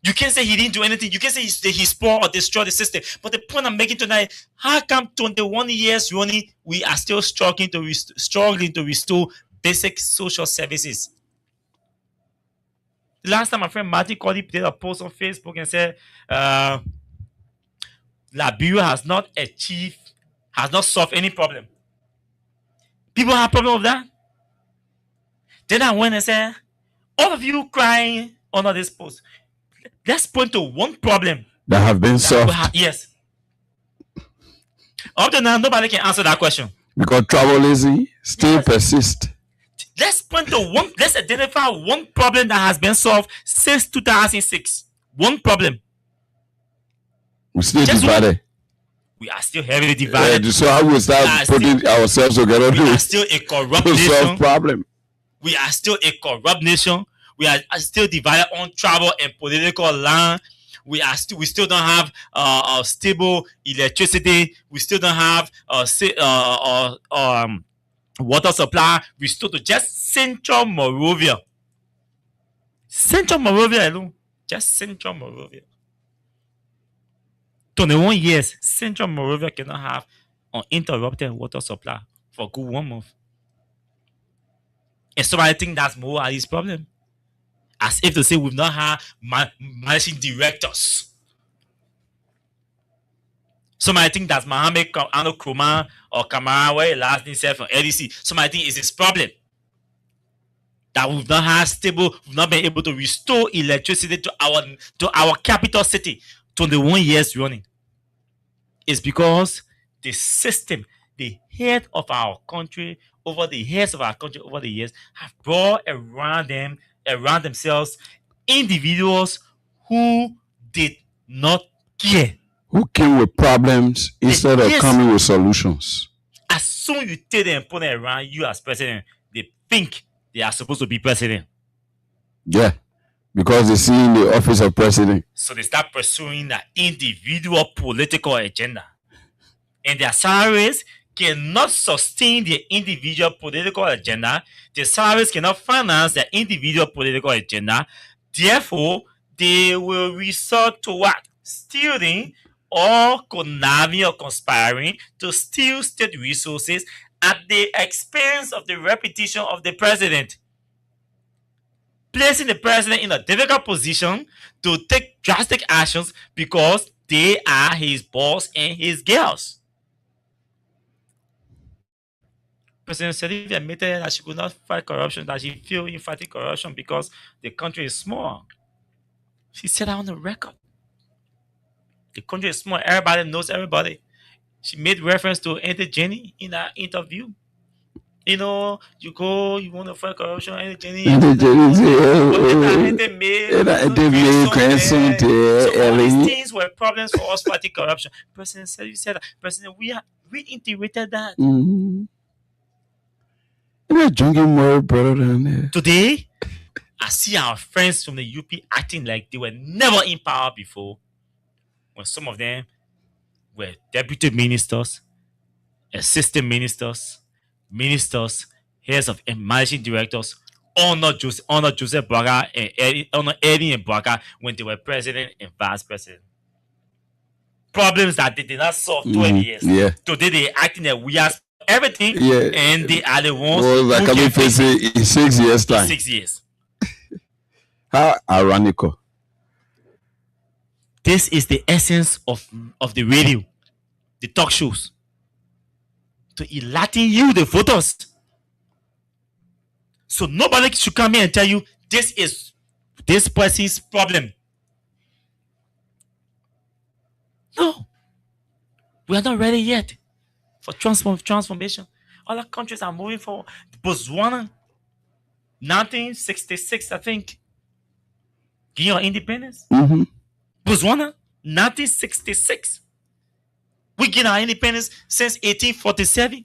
You can't say he didn't do anything. You can't say he spoiled or destroyed the system. But the point I'm making tonight, how come 21 years running, we are still struggling to restore basic social services? The last time my friend Marty called, he did a post on Facebook and said, Liberia has not solved any problem. People have problem with that. Then I went and said, all of you crying under this post, let's point to one problem that have been solved. Yes. Up to now, nobody can answer that question. Because travel still persist. Let's identify one problem that has been solved since 2006. One problem. We still divided. We are still heavily divided. So how we start putting ourselves together? We are still a corrupt nation. Solve problem. We are still a corrupt nation. We are still divided on travel and political land. We still don't have stable electricity. We still don't have water supply. We still to just Central Moravia. Central Moravia alone. Just Central Moravia. 21 years, Central Moravia cannot have uninterrupted water supply for a good 1 month. And somebody think that's Mo Ali's problem. As if to say we've not had managing directors. Somebody think that's Mohammed Ano Kruma or Kamara, where he last name said from LDC. Somebody think it's his problem. That we've not been able to restore electricity to our capital city 21 years running. It's because the system, the head of our country, over the years have brought around themselves individuals who did not care. Who came with problems instead of coming with solutions. As soon as you take them and put them around you as president, they think they are supposed to be president. Yeah, because they see in the office of president. So they start pursuing the individual political agenda. And their salaries cannot sustain their individual political agenda. Their salaries cannot finance their individual political agenda. Therefore, they will resort to what? Stealing or conniving or conspiring to steal state resources at the expense of the reputation of the president. placing the president in a difficult position to take drastic actions because they are his boss and his girls. President Sirleaf admitted that she could not fight corruption, that she failed in fighting corruption because the country is small. She said that on the record. The country is small. Everybody knows everybody. She made reference to Auntie Jenny in that interview. You know, you want to fight corruption, Auntie Jenny. Auntie Jenny say, so all these things were problems for us fighting corruption. President said, you said that. President, we integrated that. More brother than that. Today, I see our friends from the UP acting like they were never in power before. When some of them were deputy ministers, assistant ministers, heads of and managing directors, honor Joseph Braga and Eddie and Braga when they were president and vice president. Problems that they did not solve 12 years. Yeah. Today they acting like we are everything, Yeah. and they are the ones Like who can face it in 6 years time. 6 years. How ironical. This is the essence of the radio, the talk shows. To enlighten you, the voters. So nobody should come here and tell you this is this person's problem. No. We are not ready yet for transformation. Other countries are moving forward. Botswana, 1966, I think, gain your independence. Botswana, 1966. We gain our independence since 1847.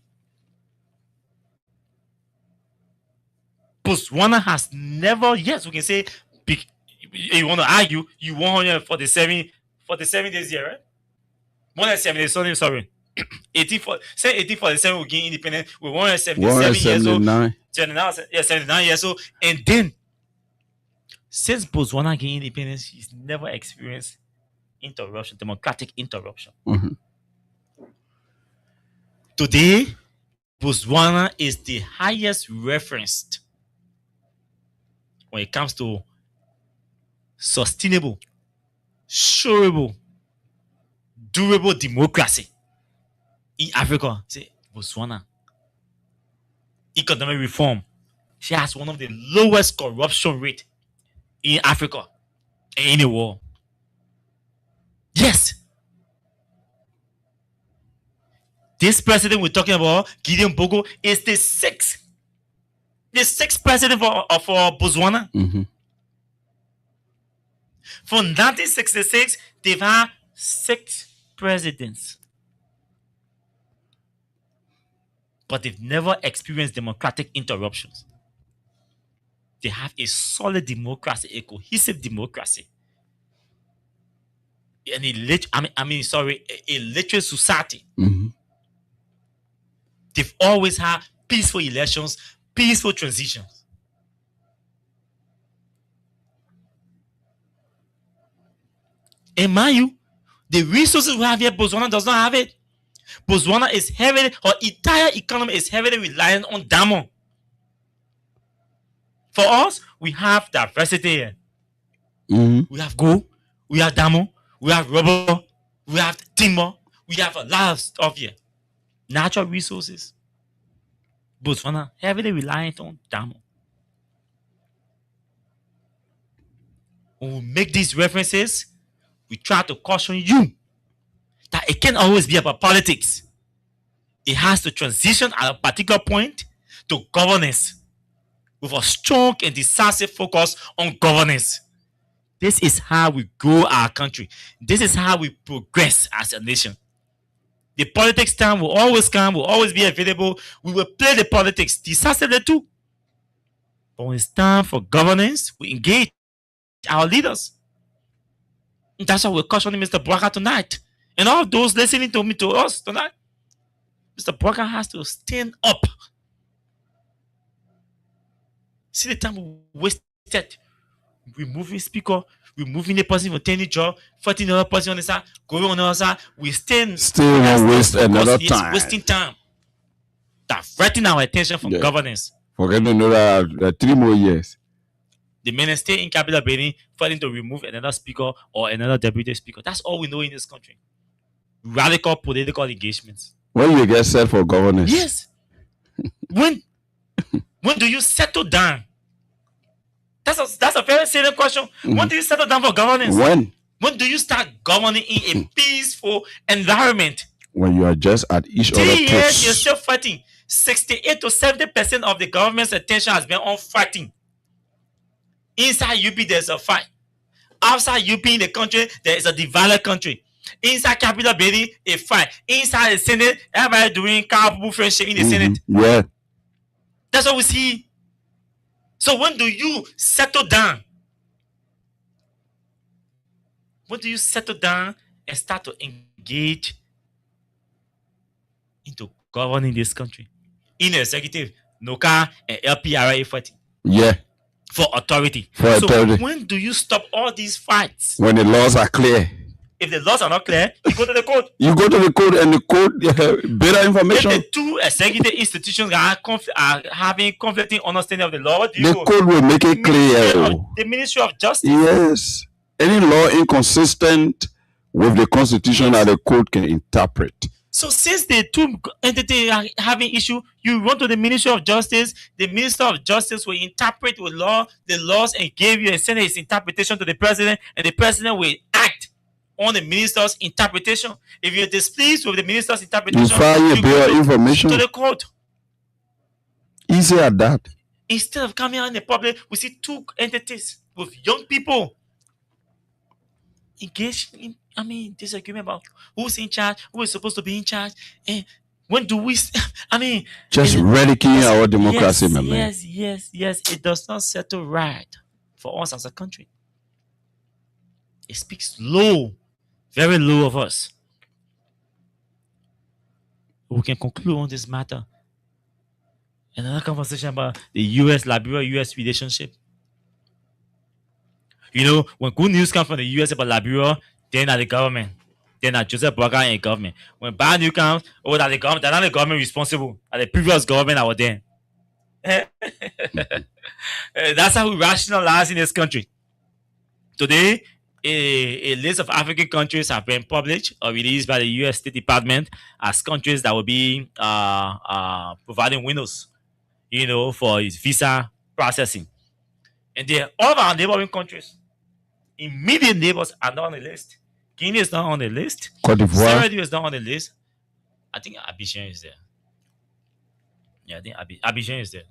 Botswana has never, yes, we can say, you want to argue, you 147 days here, right? 170, sorry. 1847 we gain independence. We're 177 years old. 79 years old. And then, since Botswana gained independence, he's never experienced interruption, democratic interruption. Today, Botswana is the highest referenced when it comes to sustainable, shareable, durable democracy in Africa. Say Botswana. Economic reform. She has one of the lowest corruption rate in Africa and in the world. Yes. This president we're talking about, Gideon Bogo, is the sixth president of Botswana. From 1966, they've had 6 presidents. But they've never experienced democratic interruptions. They have a solid democracy, a cohesive democracy. And a literate society. They've always had peaceful elections, peaceful transitions. And mind you, the resources we have here, Botswana does not have it. Botswana is heavily, her entire economy is heavily reliant on diamond. For us, we have diversity here. We have gold, we have diamond, we have rubber, we have timber, we have a lot of stuff here. Natural resources. Botswana heavily reliant on diamond. When we make these references, we try to caution you that it can't always be about politics. It has to transition at a particular point to governance with a strong and decisive focus on governance. This is how we grow our country. This is how we progress as a nation. The politics time will always come, will always be available. We will play the politics decisively too. But when it's time for governance, we engage our leaders. And that's why we're cautioning Mr. Braga tonight. And all those listening to us tonight. Mr. Braga has to stand up. See the time we wasted removing speaker, removing the person from any job, fighting another person on the side, going on the other side. We still waste another time. Wasting time. Diverting our attention from governance. Forget another 3 more years. The The men stay in Capitol building fighting to remove another speaker or another deputy speaker. That's all we know in this country. Radical political engagements. When you get set for governance. Yes. When do you settle down? That's a very serious question. When do you settle down for governance? When do you start governing in a peaceful environment? When you are just at each other's 3 years, you're still fighting. 68 to 70% of the government's attention has been on fighting. Inside UP, there's a fight. Outside UP in the country, there is a divided country. Inside Capitol building, a fight. Inside the Senate, everybody doing carpool friendship in the Senate. Yeah. That's what we see. So when do you settle down? When do you settle down and start to engage into governing this country? In the executive, NOCA and LPRA fighting. Yeah. For authority. When do you stop all these fights? When the laws are clear. If the laws are not clear, you go to the court. You go to the court and the court better information. If the two executive institutions are having conflicting understanding of the law, what do you The go? court will make it clear. The Ministry of Justice. Yes. Any law inconsistent with the constitution that the court can interpret. So since the two entities are having issue, you run to the Ministry of Justice. The Minister of Justice will interpret the laws and give you and send its interpretation to the president, and the president will act on the minister's interpretation. If you're displeased with the minister's interpretation, you file a bill of information to the court. Easy at that. Instead of coming out in the public, we see two entities with young people engaged in, disagreement about who's in charge, who is supposed to be in charge, and when do we, just ridiculing our democracy, my man. Yes. It does not settle right for us as a country. It speaks low, very low of us. We can conclude on this matter. Another conversation about the US-Liberia-US relationship. You know, when good news comes from the US about Liberia, they're not the government. They're not Joseph Boakai and the government. When bad news comes, that the government, they're not the government responsible. The previous government that was there. That's how we rationalize in this country. Today, a list of African countries have been published or released by the US State Department as countries that will be providing windows, for its visa processing. And all of our neighboring countries, immediate neighbors, are not on the list. Guinea is not on the list. Côte d'Ivoire. Sierra Leone is not on the list. I think Abidjan is there. Yeah, I think Abidjan is there.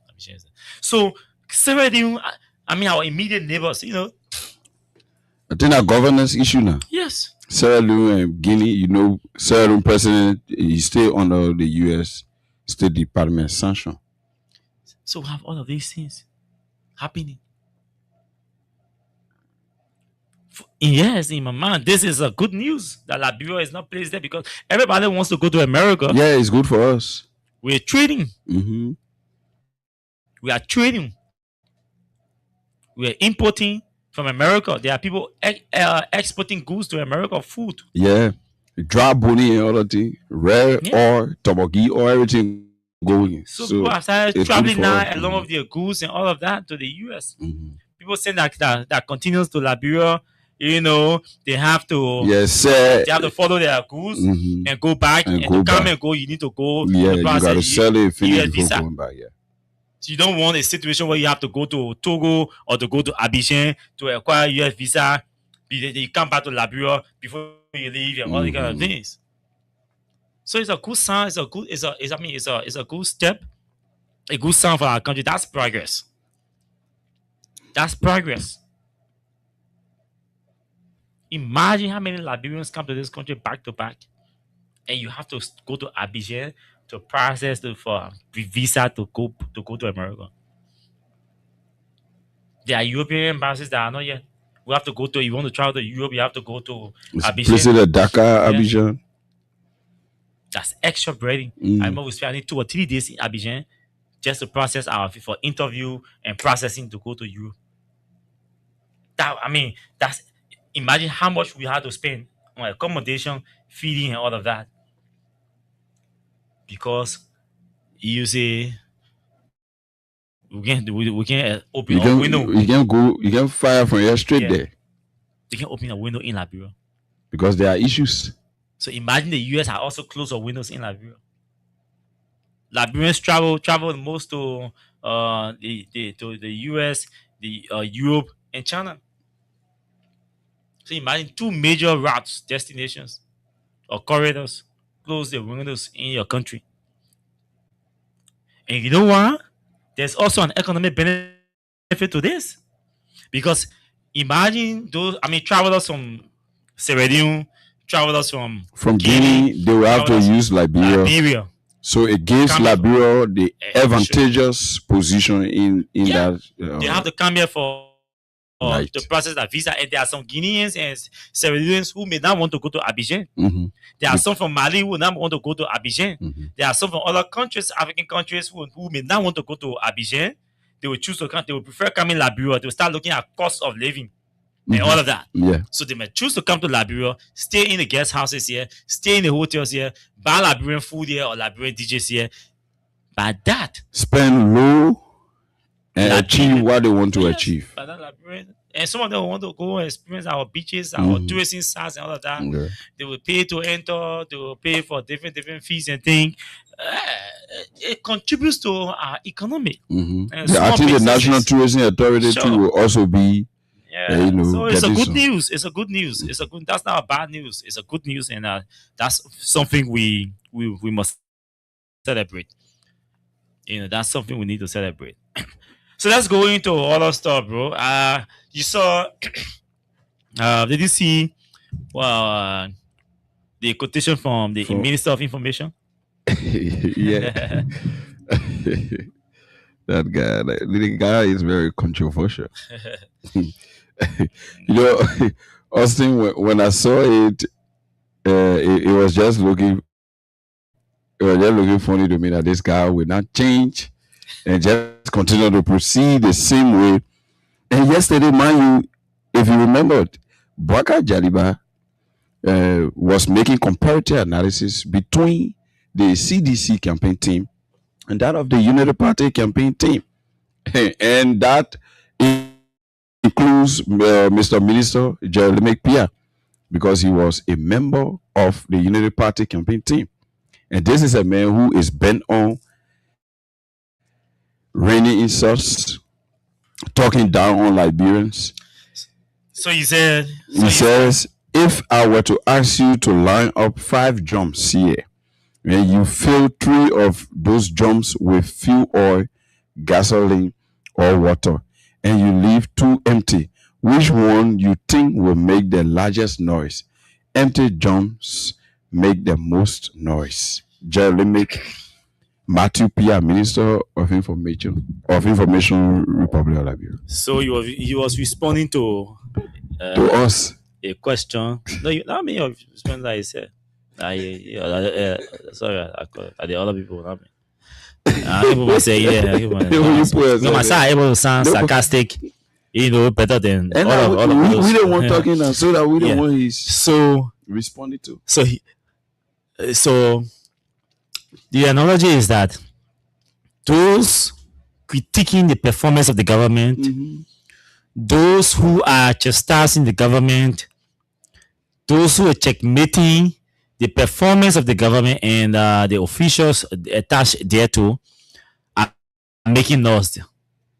So Sierra Leone, our immediate neighbors, I think a governance issue now. Yes. Sierra Leone and Guinea, Sierra Leone president is still under the U.S. State Department sanction. So we have all of these things happening. Yes, in my mind, this is a good news that Liberia is not placed there because everybody wants to go to America. Yeah, it's good for us. We're trading. Mm-hmm. We are trading. We are importing from America. There are people exporting goods to America, food. Yeah, dry boni and all that thing, rare or toboggi or everything going. So people have started traveling now along with their goods and all of that to the U.S. Mm-hmm. People saying that continues to Liberia. They have to. Yes, sir. They have to follow their goods and go back and go to come back. and go. You need to go. Yeah, you got to sell it, finish before going back. Yeah. So you don't want a situation where you have to go to Togo or to go to Abidjan to acquire US visa. You come back to Liberia before you leave and all these kind of things. So it's a good sign. It's a good step. A good sign for our country. That's progress. Imagine how many Liberians come to this country back to back, and you have to go to Abidjan to process for visa to go to America. There are European embassies that are not yet. We have to go to. You want to travel to Europe, you have to go to Abidjan. Places like Dakar, Abidjan. That's extra breading. I remember we spent 2 or 3 days in Abidjan just to process for interview and processing to go to Europe. That's. Imagine how much we had to spend on accommodation, feeding, and all of that. Because you say we can open You a can window. you can fire from here straight Yeah. there They can open a window in Liberia. because there are issues. So imagine the US are also closed our windows in Liberia. Liberians travel the most to the US, the Europe and China. So imagine two major routes, destinations, or corridors close the windows in your country. And you know what? There's also an economic benefit to this. Because imagine travelers from Sierra Leone, travelers from Guinea, they will have to use Liberia. So it gives Liberia the advantageous position in that. They have to come here for Right. to process that visa, and there are some Guineans and Sierra Leoneans who may not want to go to Abidjan. There are some from Mali who not want to go to Abidjan. There are some from other countries, African countries, who may not want to go to Abidjan. They will choose to come. They will prefer coming to Liberia. They will start looking at cost of living and all of that. Yeah. So they may choose to come to Liberia, stay in the guest houses here, stay in the hotels here, buy Liberian food here or Liberian DJs here. By that, spend low and achieve what they want to achieve. By that, Liberian, and some of them want to go and experience our beaches, our tourism sites, and all of that. Yeah. They will pay to enter. They will pay for different fees and things. It contributes to our economy. I think the National Tourism Authority too will also be. Yeah, so it's a good news. It's a good news. It's a good. That's not a bad news. It's a good news, and that's something we must celebrate. You know, that's something we need to celebrate. So let's go into other stuff, bro. You saw? Did you see? The quotation from the Minister of Information. Yeah. The guy is very controversial. You know, Austin, when I saw it, it was just looking funny to me that this guy will not change and just continue to proceed the same way. And yesterday, mind you, if you remembered, Baka Jaliba was making comparative analysis between the CDC campaign team and that of the Unity Party campaign team. And that includes Mr. Minister Jeremy Pia, because he was a member of the Unity Party campaign team. And this is a man who is bent on raining insults, talking down on Liberians. So he said... He says, if I were to ask you to line up 5 drums here, and you fill 3 of those drums with fuel oil, gasoline, or water, and you leave 2 empty, which one you think will make the largest noise? Empty drums make the most noise. Jeremy Matthew Pia, Minister of Information Republic of Liberia. So he was responding to us a question. No, not me. Responding like he said. Sorry, I the other people, not me. People might say, able to sound sarcastic, better than and all of we don't want talking now, so that we don't want his so responding to. So the analogy is that those critiquing the performance of the government, those who are chastising the government, those who are checkmating the performance of the government and the officials attached thereto are making noise.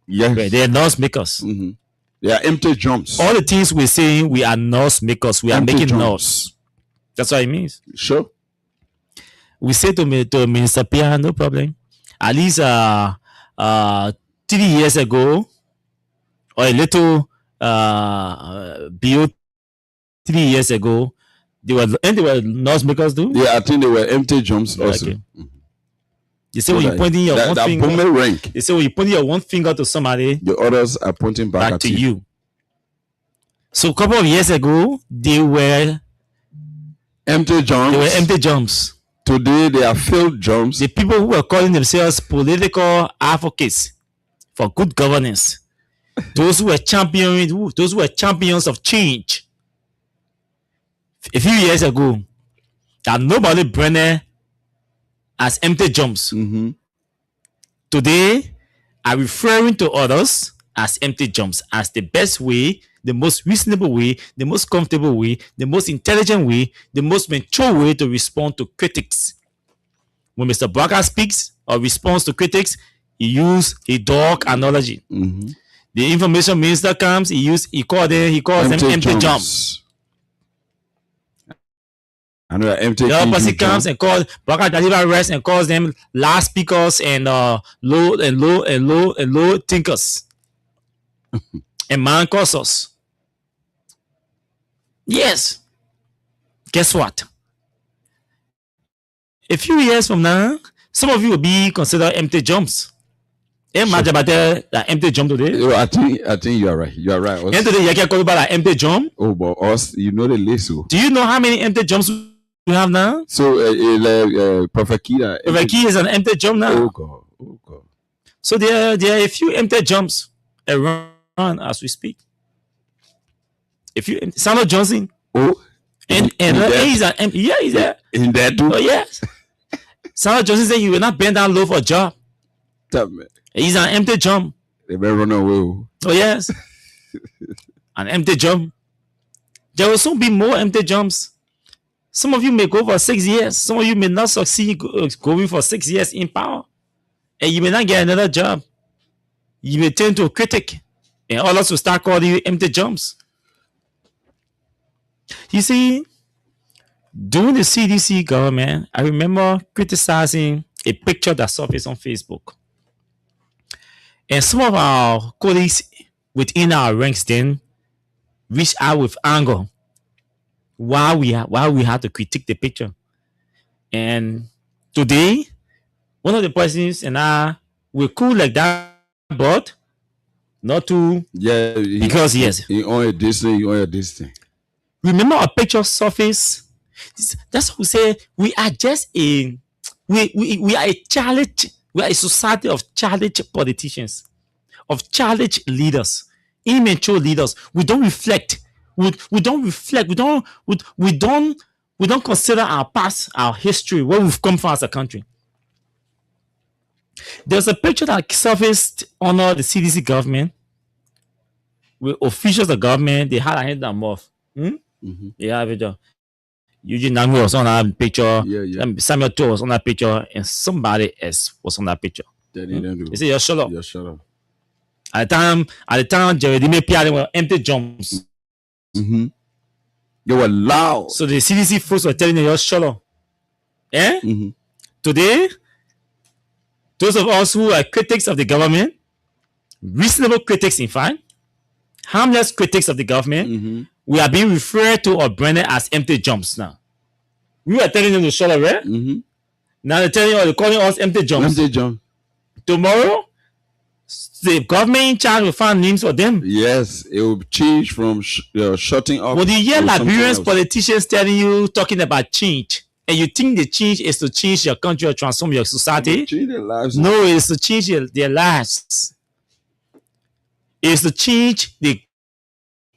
Yes. They are noise makers. They are empty drums. All the things we're saying, we are noise makers. We are making noise. That's what it means. Sure. We say to Minister Pia, no problem. At least 3 years ago, or a little below 3 years ago, they were noise makers too? Yeah, I think they were empty drums also. Okay. You say when you're pointing your one finger. You say when you're pointing your one finger to somebody, the others are pointing back at to you. So a couple of years ago, they were empty drums. They were empty drums. Today they are filled drums. The people who were calling themselves political advocates for good governance, those who were champions of change. A few years ago, that nobody branded as empty drums. Today, are referring to others as empty jumps as the best way, the most reasonable way, the most comfortable way, the most intelligent way, the most mature way to respond to critics. When Mr. Barker speaks or responds to critics, he uses a dog analogy. The information minister comes, he calls them empty jumps. I know that empty. The other person comes and calls Barker deliver rest and calls them last speakers and low thinkers and man causers. Yes. Guess what? A few years from now, some of you will be considered empty jumps. Imagine about that empty jump today. I think you are right. You are right. And today you can call about an empty jump. Oh, but us, you know the list. Do you know how many empty jumps we have now? So, Prophet Kida. Prophet Kida is an empty jump now. Oh God. So there are a few empty jumps around as we speak. A few Samuel Johnson. Oh. And he's an empty. Yeah, he's there. In there too. Oh yes. Samuel Johnson said you will not bend down low for a job. He's an empty jump. They better run away. Oh yes. An empty jump. There will soon be more empty jumps. Some of you may go for 6 years. Some of you may not succeed going for 6 years in power. And you may not get another job. You may turn to a critic. And others will start calling you empty jumps. You see, during the CDC government, I remember criticizing a picture that surfaced on Facebook. And some of our colleagues within our ranks then reached out with anger while we had to critique the picture. And today, one of the persons and I were cool like that, but not too. Yeah, because yes, you own this thing, you own this thing. Remember a picture surface. That's what we say. We are just we are a challenge. We are a society of challenge politicians, of challenge leaders, immature leaders. We don't reflect. We don't reflect. We don't consider our past, our history, where we've come from as a country. There's a picture that surfaced under the CDC government with officials of the government. They had a hand them off. Yeah, picture. Eugene Nangwe was on that picture. Yeah. Samuel Toh was on that picture, and somebody else was on that picture. You say, "You're shut up." You're shut up. At the time, Jeremy Pierre were empty jumps. They were loud. So the CDC folks were telling you, "You're shut up." Today, those of us who are critics of the government, reasonable critics, in fact, harmless critics of the government, we are being referred to or branded as empty jumps now. We were telling them to shut up, right? Now they're calling us empty jumps. Empty jump. Tomorrow, the government in charge will find names for them. Yes, it will change from shutting up. When you hear Liberians politicians talking about change, and you think the change is to change your country or transform your society, change their lives. No, it's to change their lives. It's to change the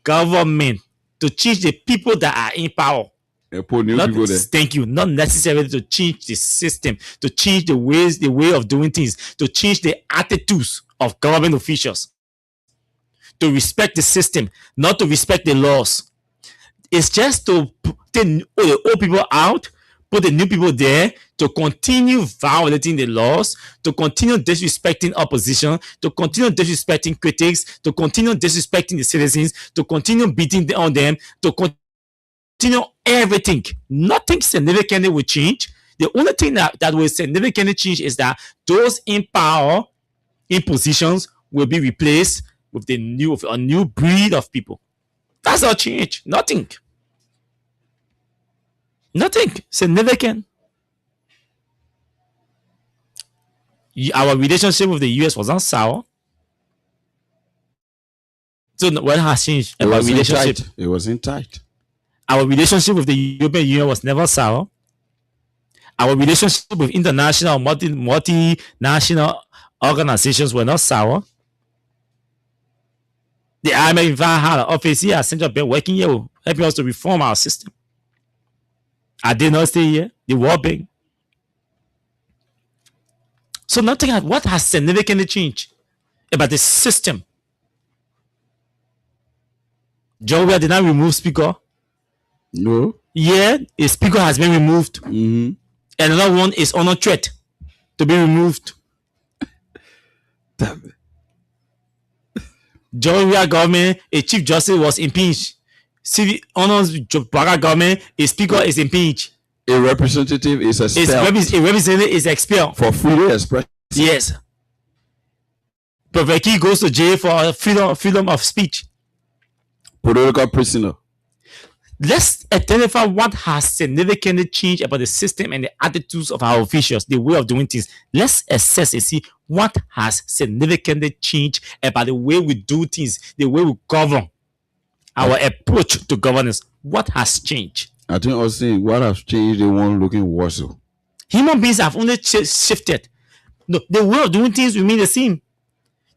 government, to change the people that are in power. Put new people there. Thank you. Not necessarily to change the system, to change the way of doing things, to change the attitudes of government officials, to respect the system, not to respect the laws. It's just to take the old people out, put the new people there, to continue violating the laws, to continue disrespecting opposition, to continue disrespecting critics, to continue disrespecting the citizens, to continue beating on them, to continue everything. Nothing significantly will change. The only thing that will significantly change is that those in power, in positions, will be replaced with a new breed of people. That's all change. Nothing significant. Our relationship with the US was not sour. So what has changed? Our relationship. It wasn't tight. Our relationship with the European Union was never sour. Our relationship with international multinational organizations were not sour. The IMF in fact had an office here at Central Bank working here, helping us to reform our system. I did not stay here. The World Bank. So nothing. What has significantly changed? about the system. Georgia did not remove speaker. No. Yeah, a speaker has been removed. And another one is on a threat to be removed. Georgia government, a chief justice was impeached. City honors Barack government, a speaker is impeached. A representative is expelled. A representative is expelled for freedom expression. Yes. Prophet Key goes to jail for freedom of speech. Political prisoner. Let's identify what has significantly changed about the system and the attitudes of our officials, the way of doing things. Let's assess and see what has significantly changed about the way we do things, the way we govern, our approach to governance. What has changed? I think also what has changed, the one looking worse. Human beings have only shifted. No, the way of doing things remain the same.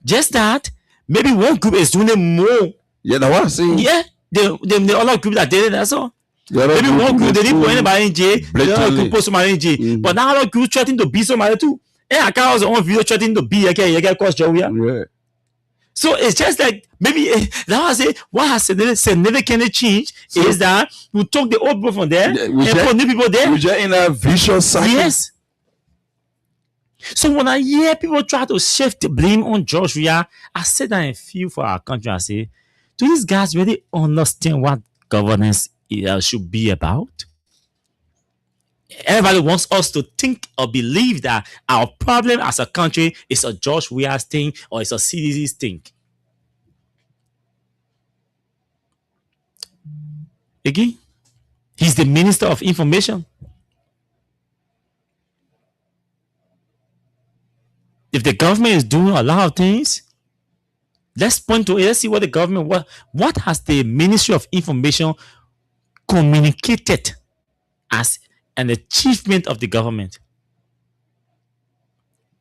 Just that maybe one group is doing it more. Yeah, that's what I'm saying. Yeah. The other group that did it, that's all. Maybe one group, they didn't put anybody in jail. The other group put somebody in jail. But now other group threatening to beat somebody too. And I can't also on video threatening to beat you cause Joey. So it's just like maybe now I say what has significantly changed is that we took the old people from there and put new people there. We're just in a vicious cycle. Yes. So when I hear people try to shift the blame on George Weah, I sit down and feel for our country. I say, do these guys really understand what governance should be about? Everybody wants us to think or believe that our problem as a country is a George Weah's thing or it's a CDC's thing. Again, he's the Minister of Information. If the government is doing a lot of things, let's point to it. Let's see what the government, what has the Ministry of Information communicated as an achievement of the government?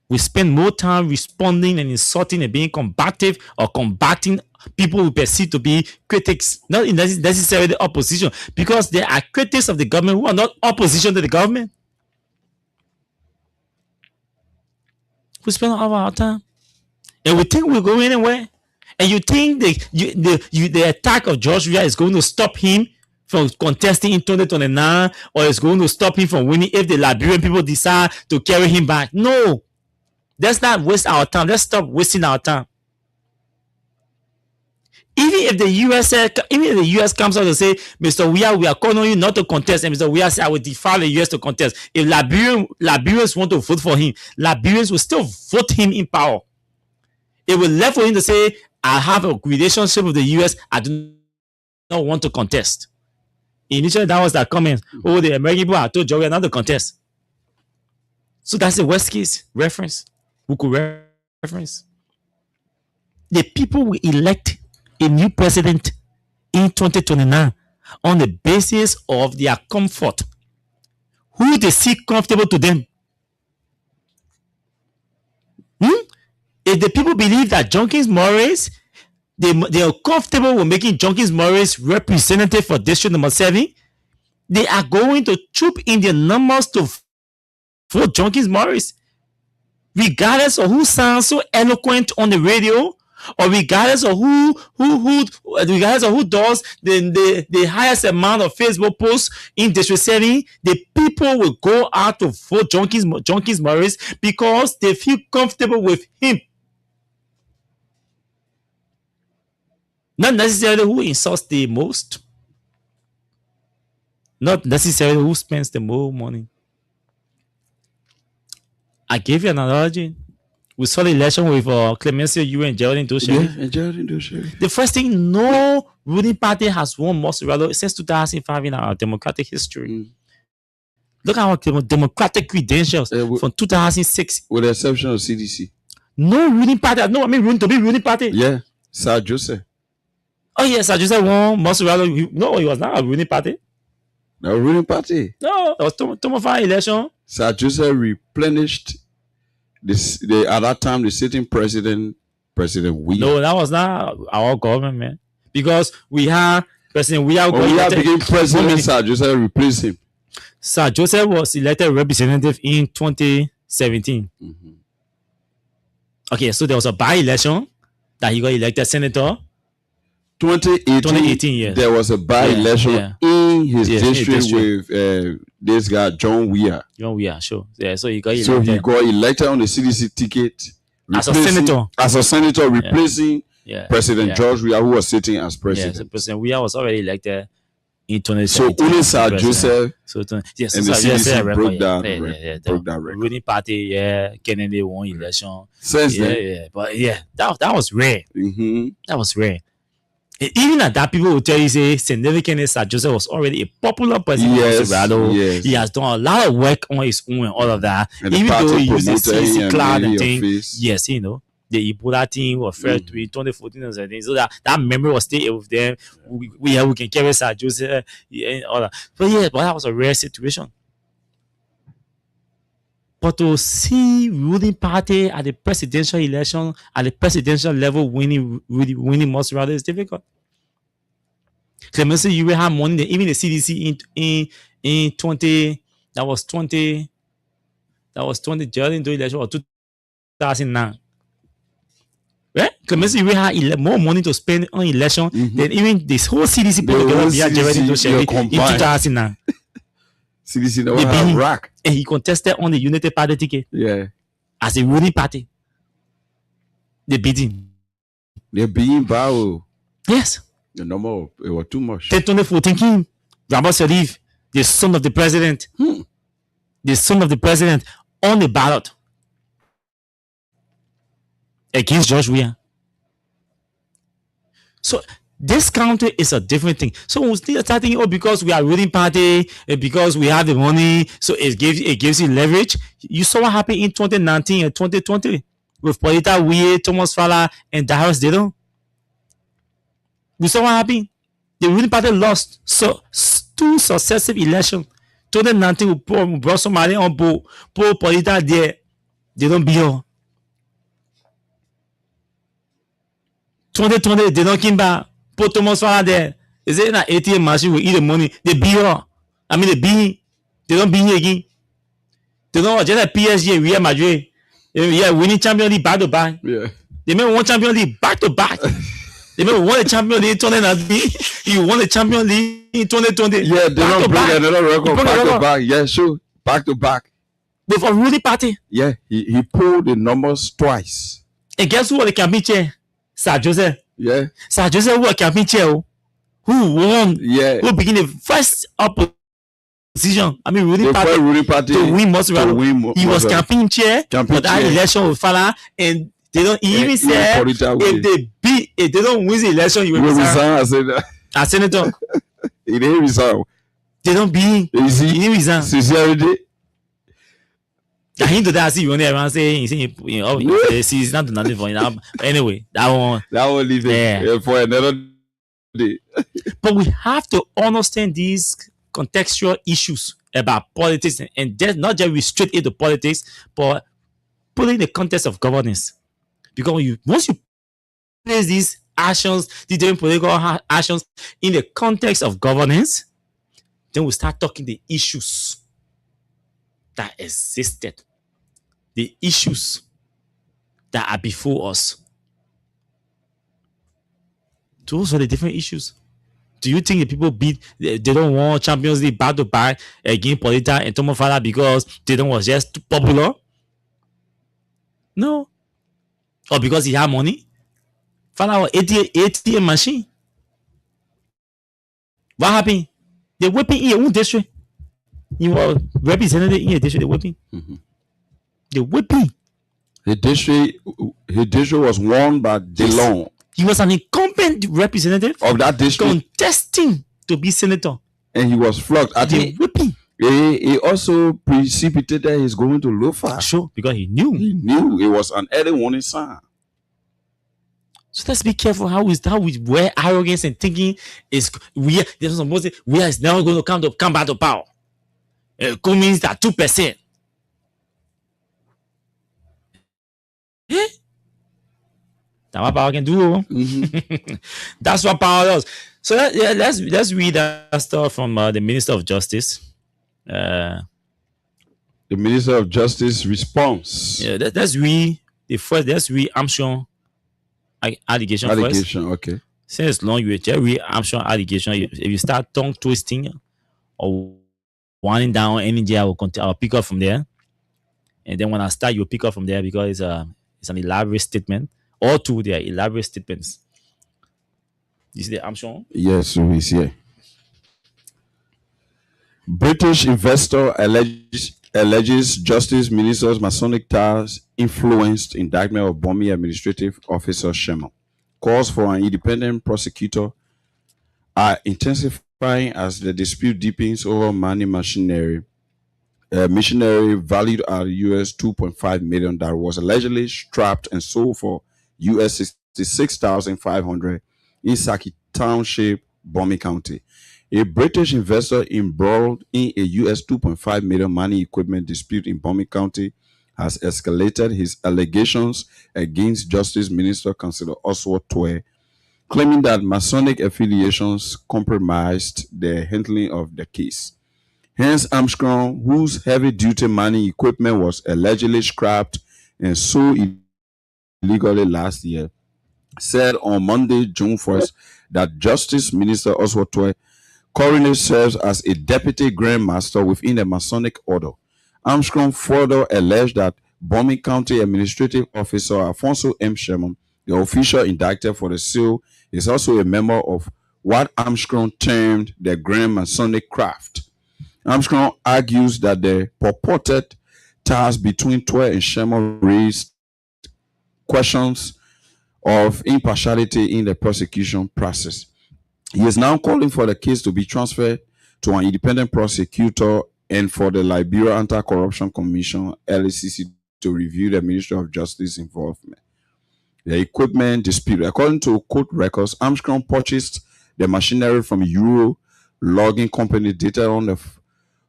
We spend more time responding and insulting and being combative or combating people who perceive to be critics, not necessarily the opposition, because there are critics of the government who are not opposition to the government. We spend all of our time and we think we're going anywhere. And you think the attack of George Weah is going to stop him from contesting in 2029 or is going to stop him from winning if the Liberian people decide to carry him back? No. Let's not waste our time. Let's stop wasting our time. Even if the US comes out and say, Mr. Weah, we are calling you not to contest, and Mr. Weah says, I will defy the US to contest. If Liberians want to vote for him, Liberians will still vote him in power. It will left for him to say, I have a relationship with the US. I do not want to contest. Initially, that was that comment. Oh, the American people are told Georgia not to contest. So that's the worst case reference. We could reference. The people will elect a new president in 2029 on the basis of their comfort. Who they see comfortable to them. If the people believe that Junkins Morris, they are comfortable with making Junkins Morris representative for district number 7, they are going to troop in their numbers to vote Junkins Morris. Regardless of who sounds so eloquent on the radio, or regardless of who does the highest amount of Facebook posts in District 7, the people will go out to vote Junkins Morris because they feel comfortable with him. Not necessarily who insults the most. Not necessarily who spends the most money. I gave you an analogy. We saw the election with Clemency, you and Geraldine Dosheri. Yeah, and Geraldine Dosheri. The first thing, no ruling party has won most since 2005 in our democratic history. Look at our democratic credentials from 2006. With the exception of CDC. No ruling party. No, I mean to be ruling party. Yeah, Sir Joseph. Oh yes, Sir Joseph won most. No, he was not a ruling party. No ruling party. No, it was 2005 election. Sir Joseph replenished at that time the sitting President Weah. No, that was not our government, man. Because we had President Weah. When Weah became president, Sir Joseph replaced him. Sir Joseph was elected representative in 2017. Okay, so there was a by-election that he got elected senator. 2018, yes. there was a by-election in his district with this guy John Weir. John Weir, sure. Yeah, so he got elected. So he got elected on the CDC ticket as a senator. As a senator, replacing President George Weir, who was sitting as president. Yeah, so President Weir was already elected in 2017. So only Sir Joseph yes, and the CDC broke that record. Ruling party, Kennedy won election. Since then, but that was rare. Mm-hmm. That was rare. And even at that, people will tell you, say, St. David Kennedy Sir Joseph was already a popular person in Colorado. He has done a lot of work on his own and all of that. And even though he used the CC cloud and things. Yes, you know, the Ebola thing was referred to in 2014 and something. So that memory was still with them. We can carry Sir Joseph and all that. But that was a rare situation. But to see ruling party at the presidential election, at the presidential level, winning most rather is difficult. Clemency, you will have money. Even the CDC in 20, that was 20 during the election of 2009. Right? Clemency, you will have more money to spend on election than even this whole CDC put together via Jeremy in 2009. CDC never had rack. And he contested on the United Party ticket. Yeah. As a ruling party. They beat him. They're being bow. Yes. The number, it was too much. 2014 King, Rahmat Sharif, the son of the president. The son of the president on the ballot against George Weah. So this country is a different thing. So we still start thinking, because we are ruling party, because we have the money, so it gives you leverage. You saw what happened in 2019 and 2020 with Polita Weah, Thomas Fowler, and Darius Dillon. We saw what happened. The ruling party lost two successive elections. 2019 we brought somebody on board, put Polita there. They don't be here. 2020 they don't come back. Put Thomas Fowler there. Is it an ATM machine will eat the money? They be here. I mean, they don't be here again. They don't just like PSG, Real Madrid. Winning Champions League back to back. Yeah. They may won Champions League back to back. They may won the Champions League in 2019. You won the Champions League in 2020. Yeah, they don't break another record back to back. Yeah, sure. Back to back. With a ruling party. Yeah, he pulled the numbers twice. And guess who was the campaign chair? Sir Joseph. Yeah. Sir Joseph was campaign chair. Who won? Yeah. Who became the first opposition? I mean, ruling party to win most. He was campaign chair for that election with Fala, and they don't even say if they don't win the election, you will resign as senator. He didn't resign. They don't be. He didn't resign. Sincerity. I hint to that. I see you only around saying, he's not doing nothing for him. Anyway, that one leave it for another day. But we have to understand these contextual issues about politics, and not just restrict it to politics, but put it in the context of governance. Because once you place these actions, these different political actions in the context of governance, then we start talking the issues that existed, the issues that are before us. Those are the different issues. Do you think the people they don't want Champions League back to back against Polita and Tomo Fala because they don't was just too popular? No. Or because he had money? Fala was ATM machine. What happened? They whipping in your own district. You were represented in your district. They whipping. They whipping. His district was won by DeLong. He was an incumbent representative of that district, contesting to be senator, and he was flogged. I think he also precipitated his going to Lofa. Sure, because he knew it was an early warning sign. So let's be careful how we wear arrogance and thinking is we are now going to come back to power. It means that 2%. Eh? That's what power can do. That's what power does. So let's read that stuff from the Minister of Justice. The Minister of Justice response. Yeah, let's read The first, let's read Armstrong allegation first. Allegation, okay. Since long you just read Armstrong allegation, if you start tongue twisting or winding down any day, I'll pick up from there. And then when I start, you'll pick up from there because it's an elaborate statement. All two, they are elaborate statements. You see the Armstrong? Yes, so he's here. British investor alleges Justice Minister's Masonic ties influenced indictment of bombing administrative officer Sherman. Calls for an independent prosecutor are intensifying as the dispute deepens over money machinery valued at US 2.5 million that was allegedly strapped and sold for US 66,500 in Saki Township, Bombay County. A British investor embroiled in a US 2.5 million money equipment dispute in Bombay County has escalated his allegations against Justice Minister Councillor Oswald Twe, claiming that Masonic affiliations compromised the handling of the case. Hence, Armstrong, whose heavy-duty mining equipment was allegedly scrapped and sold illegally last year, said on Monday, June 1st, that Justice Minister Oswald Twe currently serves as a deputy Grand Master within the Masonic Order. Armstrong further alleged that Bombay County Administrative Officer Alfonso M. Sherman, the official indicted for the sale, is also a member of what Armstrong termed the Grand Masonic craft. Armstrong argues that the purported ties between Twe and Sherman raised questions of impartiality in the prosecution process. He is now calling for the case to be transferred to an independent prosecutor and for the Liberia Anti-Corruption Commission, LACC, to review the Ministry of Justice involvement. The equipment dispute. According to court records, Armstrong purchased the machinery from Euro Logging Company dated on the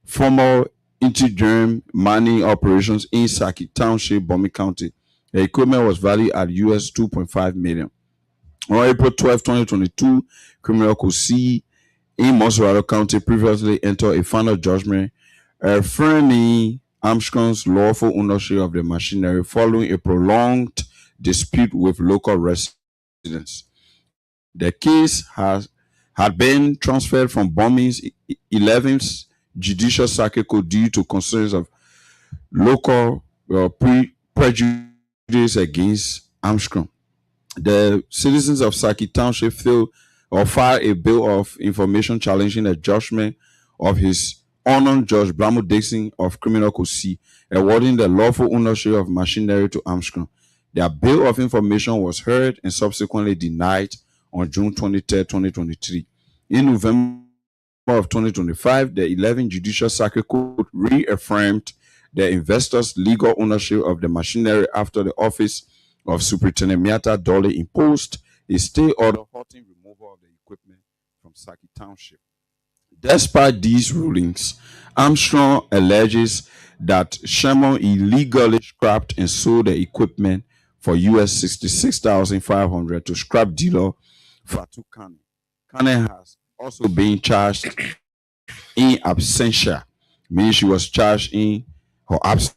former interim mining operations in Saki Township, Bombay County. The equipment was valued at US 2.5 million. On April 12, 2022, criminal court C in Monserrado County previously entered a final judgment affirming Armstrong's lawful ownership of the machinery following a prolonged dispute with local residents. The case had been transferred from Bombing's 11th Judicial Circuit Court due to concerns of local prejudice against Armstrong. The citizens of Saki Township filed a bill of information challenging the judgment of His Honor Judge Bramo Dixon of Criminal Court C, awarding the lawful ownership of machinery to Armstrong. Their bill of information was heard and subsequently denied on June 23, 2023. In November of 2025, the 11th Judicial Circuit Court reaffirmed the investors' legal ownership of the machinery after the Office of Superintendent Miata Dolly imposed a stay order halting removal of the equipment from Saki Township. Despite these rulings, Armstrong alleges that Sherman illegally scrapped and sold the equipment for US 66,500 to scrap dealer Fatu Kane. Kane has also been charged in absentia, meaning she was charged in her absence.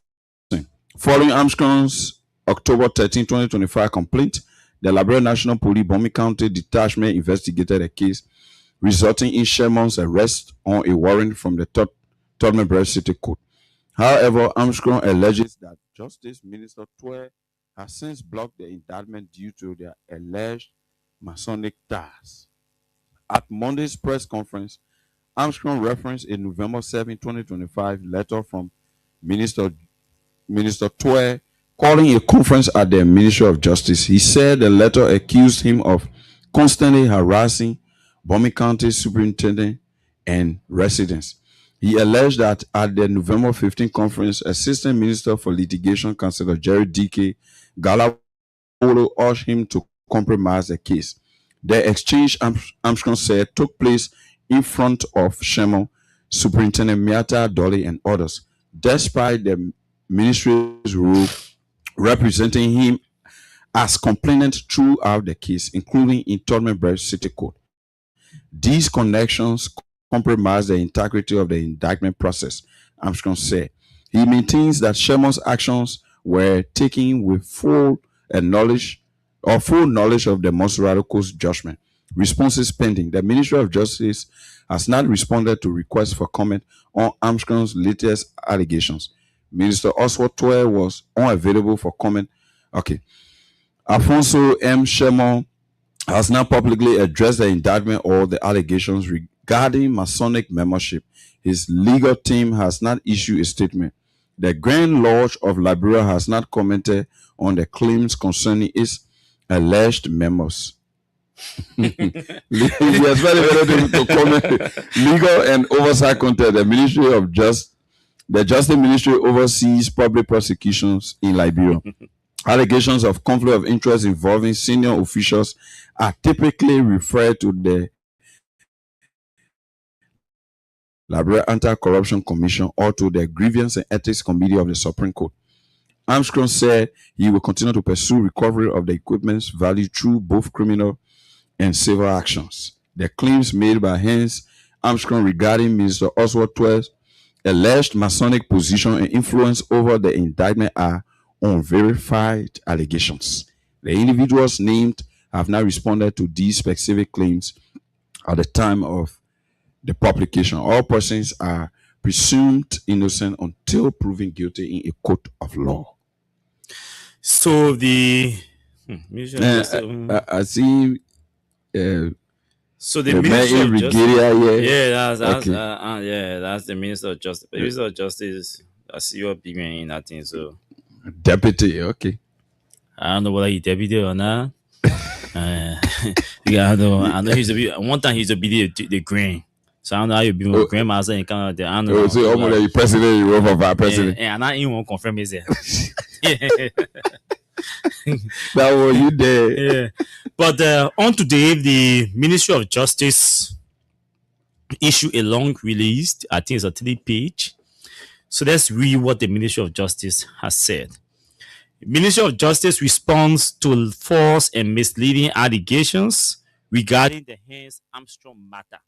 Following Armstrong's October 13, 2025 complaint, the Liberia National Police Bombay County Detachment investigated the case, resulting in Sherman's arrest on a warrant from the Tottenham City Court. However, Armstrong alleges that Justice Minister Twe has since blocked the indictment due to their alleged Masonic ties. At Monday's press conference, Armstrong referenced a November 7, 2025 letter from Minister Twe calling a conference at the Ministry of Justice. He said the letter accused him of constantly harassing Bombay County Superintendent and residents. He alleged that at the November 15 conference, Assistant Minister for Litigation, Councillor Jerry D.K. Galawolo, urged him to compromise the case. The exchange, Armstrong said, took place in front of Sherman, Superintendent Miata Dolly, and others, despite the ministry's rule representing him as complainant throughout the case, including in Tottenham City Court. These connections compromise the integrity of the indictment process, Armstrong said. He maintains that Sherman's actions were taken with full knowledge of the Monserrato Court's judgment. Responses pending. The Ministry of Justice has not responded to requests for comment on Armstrong's latest allegations. Minister Oswald Toye was unavailable for comment. Okay. Alfonso M. Shemon has now publicly addressed the indictment or the allegations regarding Masonic membership. His legal team has not issued a statement. The Grand Lodge of Liberia has not commented on the claims concerning its alleged members. Yes, very, very difficult to comment. Legal and oversight content. The Justice Ministry oversees public prosecutions in Liberia. Allegations of conflict of interest involving senior officials are typically referred to the Liberia Anti-Corruption Commission or to the Grievance and Ethics Committee of the Supreme Court. Armstrong said he will continue to pursue recovery of the equipment's value through both criminal and civil actions. The claims made by Hans Armstrong regarding Mr. Oswald Toye's alleged Masonic position and influence over the indictment are unverified allegations. The individuals named have not responded to these specific claims at the time of the publication. All persons are presumed innocent until proven guilty in a court of law. So the I see. So the Ministry of Justice, that's Okay. that's the Minister of Justice. The Minister of Justice, I see your big man in that thing. So Deputy, okay. I don't know whether he's deputy or not. Yeah, I know he's a bit. One time he's a bit the green. So I don't know how you be with grandmaster and kind of the. I don't know. So almost like president, you run for vice president. And I even won't confirm is there. That was you there. Yeah. But on today, the Ministry of Justice issued a long release. I think it's a 3-page. So let's read what the Ministry of Justice has said. The Ministry of Justice responds to false and misleading allegations regarding the Hans Armstrong matter.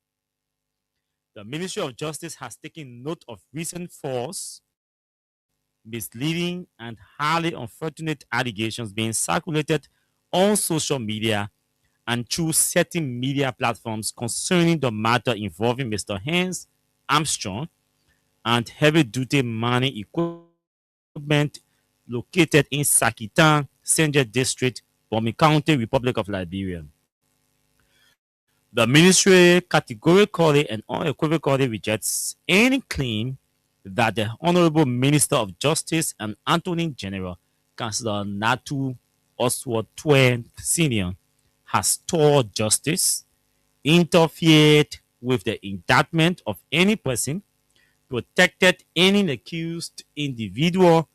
The Ministry of Justice has taken note of recent false, misleading, and highly unfortunate allegations being circulated on social media and through certain media platforms concerning the matter involving Mr. Hans Armstrong and heavy-duty mining equipment located in Sakitan, Senja District, Bomi County, Republic of Liberia. The ministry categorically and unequivocally rejects any claim that the Honorable Minister of Justice and Attorney General, Councillor Natu Oswald Toye Sr., has stored justice, interfered with the indictment of any person, protected any accused individual,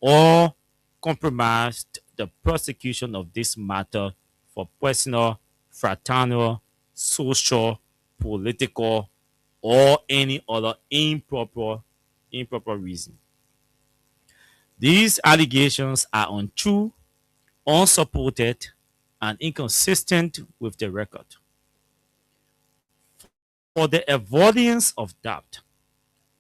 or compromised the prosecution of this matter for personal, fraternal, social, political, or any other improper reason. These allegations are untrue, unsupported, and inconsistent with the record. For the avoidance of doubt,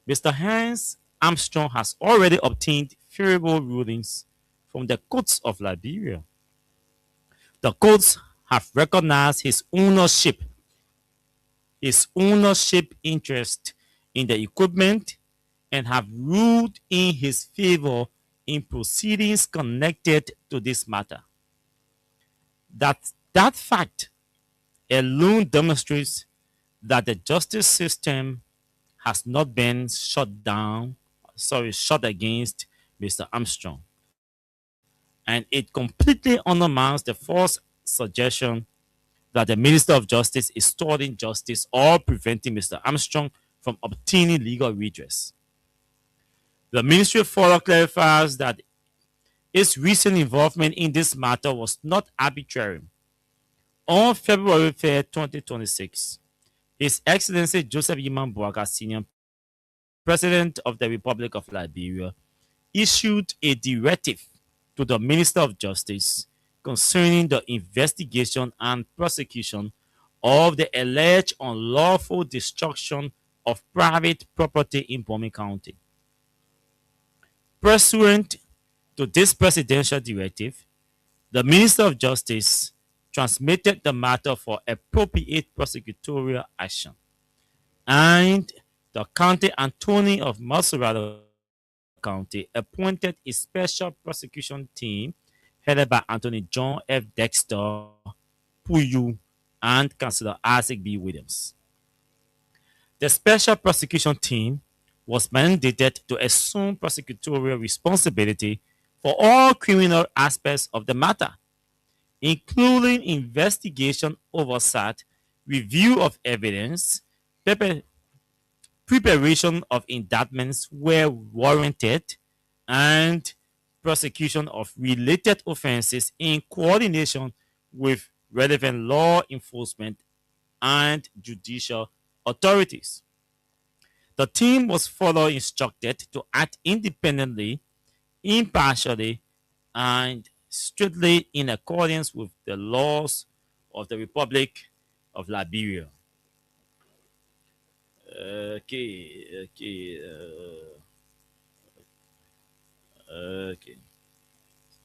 Mr. Hans Armstrong has already obtained favorable rulings from the courts of Liberia. The courts have recognized his ownership interest in the equipment and have ruled in his favor in proceedings connected to this matter. That fact alone demonstrates that the justice system has not been shut against Mr. Armstrong. And it completely undermines the false suggestion that the Minister of Justice is storing justice or preventing Mr. Armstrong from obtaining legal redress. The ministry further clarifies that its recent involvement in this matter was not arbitrary. On February 3, 2026, His Excellency Joseph Yiman Boaga Sr., President of the Republic of Liberia, issued a directive to the Minister of Justice concerning the investigation and prosecution of the alleged unlawful destruction of private property in Bomi County. Pursuant to this presidential directive, the Minister of Justice transmitted the matter for appropriate prosecutorial action, and the county attorney of Masurado County appointed a special prosecution team headed by Attorney John F. Dexter Puyu and Councilor Isaac B. Williams. The special prosecution team was mandated to assume prosecutorial responsibility for all criminal aspects of the matter, including investigation, oversight, review of evidence, preparation of indictments where warranted, and prosecution of related offenses in coordination with relevant law enforcement and judicial authorities. The team was further instructed to act independently, impartially, and strictly in accordance with the laws of the Republic of Liberia. Okay.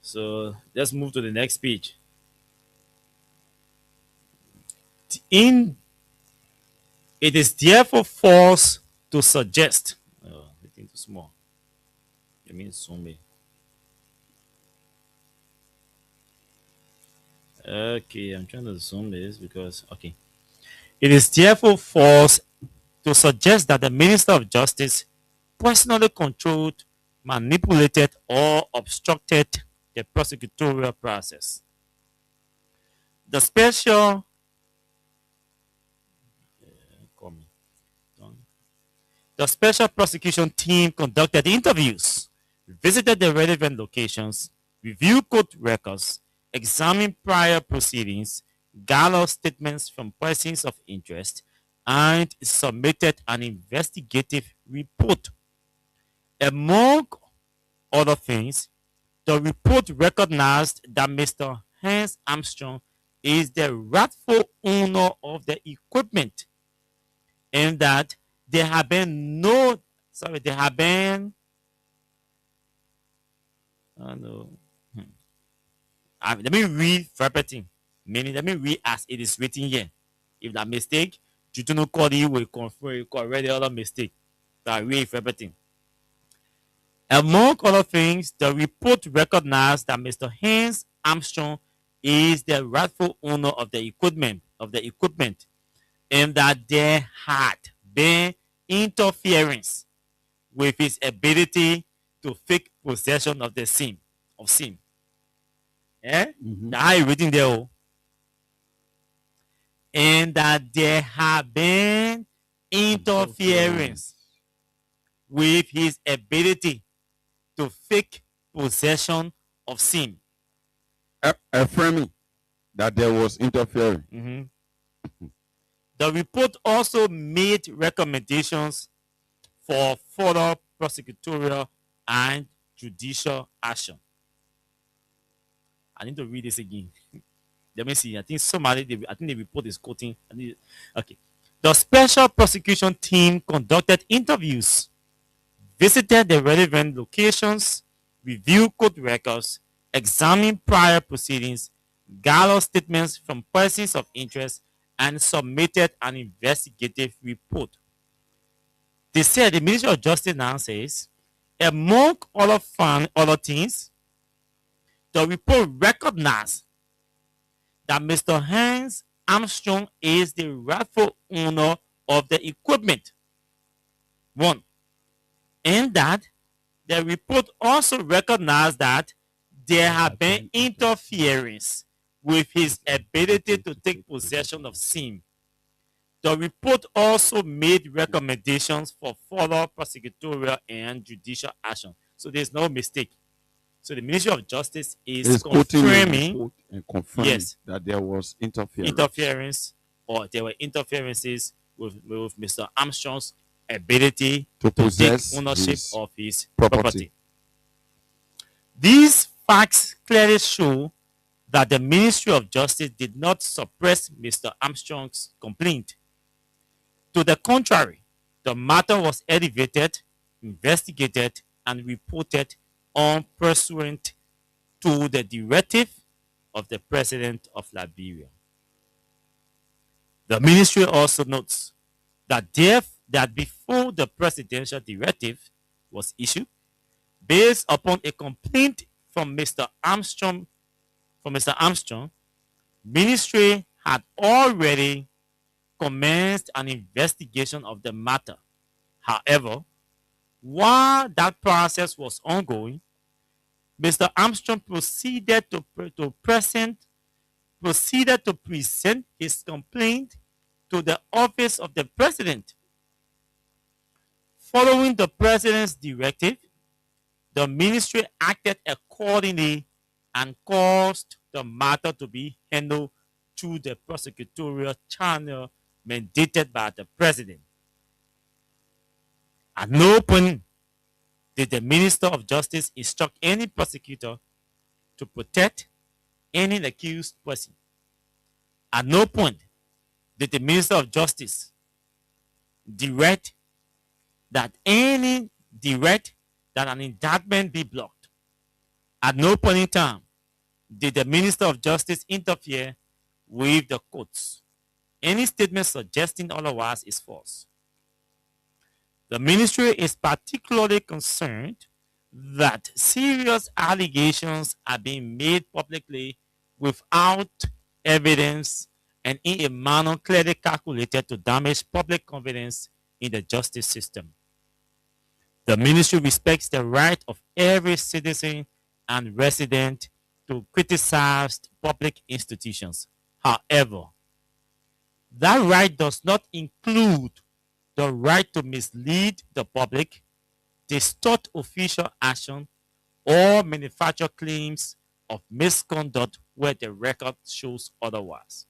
So let's move to the next page. In it is therefore false to suggest. Oh, I think too small. It means so many. Okay, I'm trying to zoom this because okay. It is therefore false to suggest that the Minister of Justice personally controlled, manipulated, or obstructed the prosecutorial process. The special the special prosecution team conducted interviews, visited the relevant locations, reviewed court records, examined prior proceedings, gathered statements from persons of interest, and submitted an investigative report. Among other things, the report recognized that Mr. Hans Armstrong is the rightful owner of the equipment and that there have been no, sorry, there have been, oh no, let me read verbatim, meaning let me read as it is written here. If that mistake, you do not call you will confirm, you correct the other mistake. That I read verbatim. Among other things, the report recognized that Mr. Hans Armstrong is the rightful owner of the equipment, and that there had been interference with his ability to fake possession of the SIM. Eh? Now how you reading there? Oh? And that there had been interference with his ability to fake possession of SIM. Affirming that there was interference. The report also made recommendations for further prosecutorial and judicial action. I need to read this again. Let me see. I think the report is quoting. Okay. The special prosecution team conducted interviews, visited the relevant locations, reviewed court records, examined prior proceedings, gathered statements from persons of interest, and submitted an investigative report. They said the Ministry of Justice now says, among other things, the report recognized that Mr. Hans Armstrong is the rightful owner of the equipment. One, and that the report also recognized that there had been interference with his ability to take possession of SIM. The report also made recommendations for further prosecutorial and judicial action. So there's no mistake. So the Ministry of Justice is confirming and confirming yes, that there was interference. Or there were interferences with Mr. Armstrong's ability to possess take ownership his of his property. property. These facts clearly show that the Ministry of Justice did not suppress Mr. Armstrong's complaint. To the contrary, the matter was elevated, investigated, and reported on pursuant to the directive of the President of Liberia. The ministry also notes that before the presidential directive was issued, based upon a complaint from Mr. Armstrong, ministry had already commenced an investigation of the matter. However, while that process was ongoing, Mr. Armstrong proceeded to present his complaint to the office of the president. Following the president's directive, the ministry acted accordingly and caused the matter to be handled through the prosecutorial channel mandated by the president. At no point did the Minister of Justice instruct any prosecutor to protect any accused person. At no point did the Minister of Justice direct that an indictment be blocked. At no point in time did the Minister of Justice interfere with the courts. Any statement suggesting otherwise is false. The ministry is particularly concerned that serious allegations are being made publicly without evidence and in a manner clearly calculated to damage public confidence in the justice system. The ministry respects the right of every citizen and resident to criticize public institutions. However, that right does not include the right to mislead the public, distort official action, or manufacture claims of misconduct where the record shows otherwise.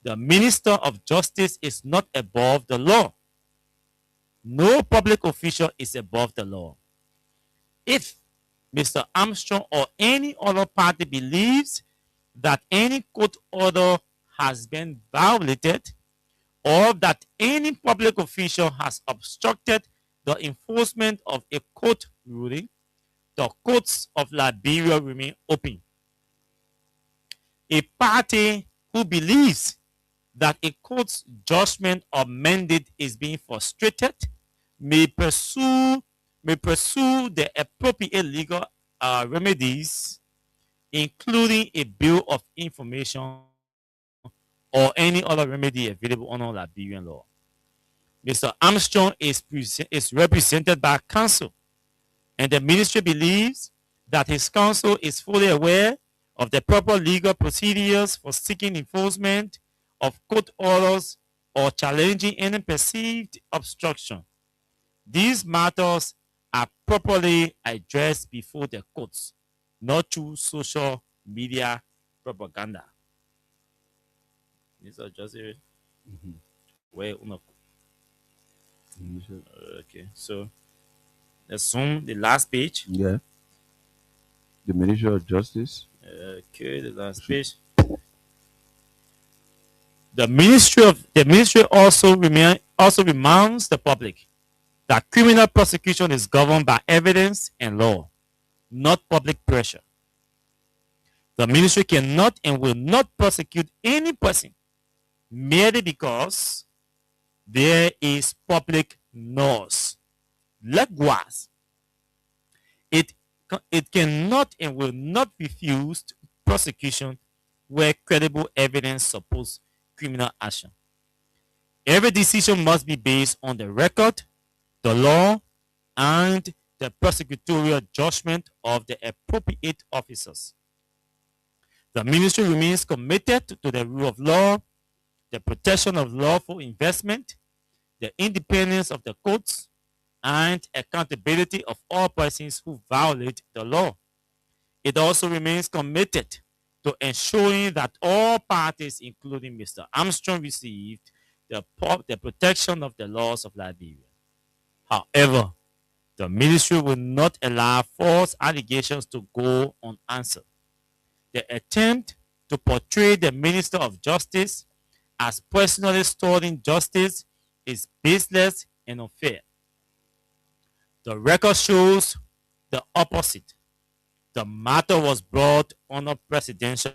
The Minister of Justice is not above the law. No public official is above the law. If Mr. Armstrong or any other party believes that any court order has been violated, or that any public official has obstructed the enforcement of a court ruling, the courts of Liberia remain open. A party who believes that a court's judgment or mandate is being frustrated may pursue the appropriate legal remedies, including a bill of information or any other remedy available under Liberian law. Mr. Armstrong is represented by counsel, and the ministry believes that his counsel is fully aware of the proper legal procedures for seeking enforcement of court orders or challenging any perceived obstruction. These matters are properly addressed before the courts, not through social media propaganda. These are just where okay, so let's zoom the last page. Yeah. The Ministry of Justice. Okay, the last page. The ministry also reminds the public that criminal prosecution is governed by evidence and law, not public pressure. The ministry cannot and will not prosecute any person merely because there is public noise. Likewise, it cannot and will not refuse prosecution where credible evidence supports criminal action. Every decision must be based on the record, the law, and the prosecutorial judgment of the appropriate officers. The ministry remains committed to the rule of law, the protection of lawful investment, the independence of the courts, and accountability of all persons who violate the law. It also remains committed to ensuring that all parties, including Mr. Armstrong, received the protection of the laws of Liberia. However, the ministry will not allow false allegations to go unanswered. The attempt to portray the Minister of Justice as personally storing justice is baseless and unfair. The record shows the opposite. The matter was brought under presidential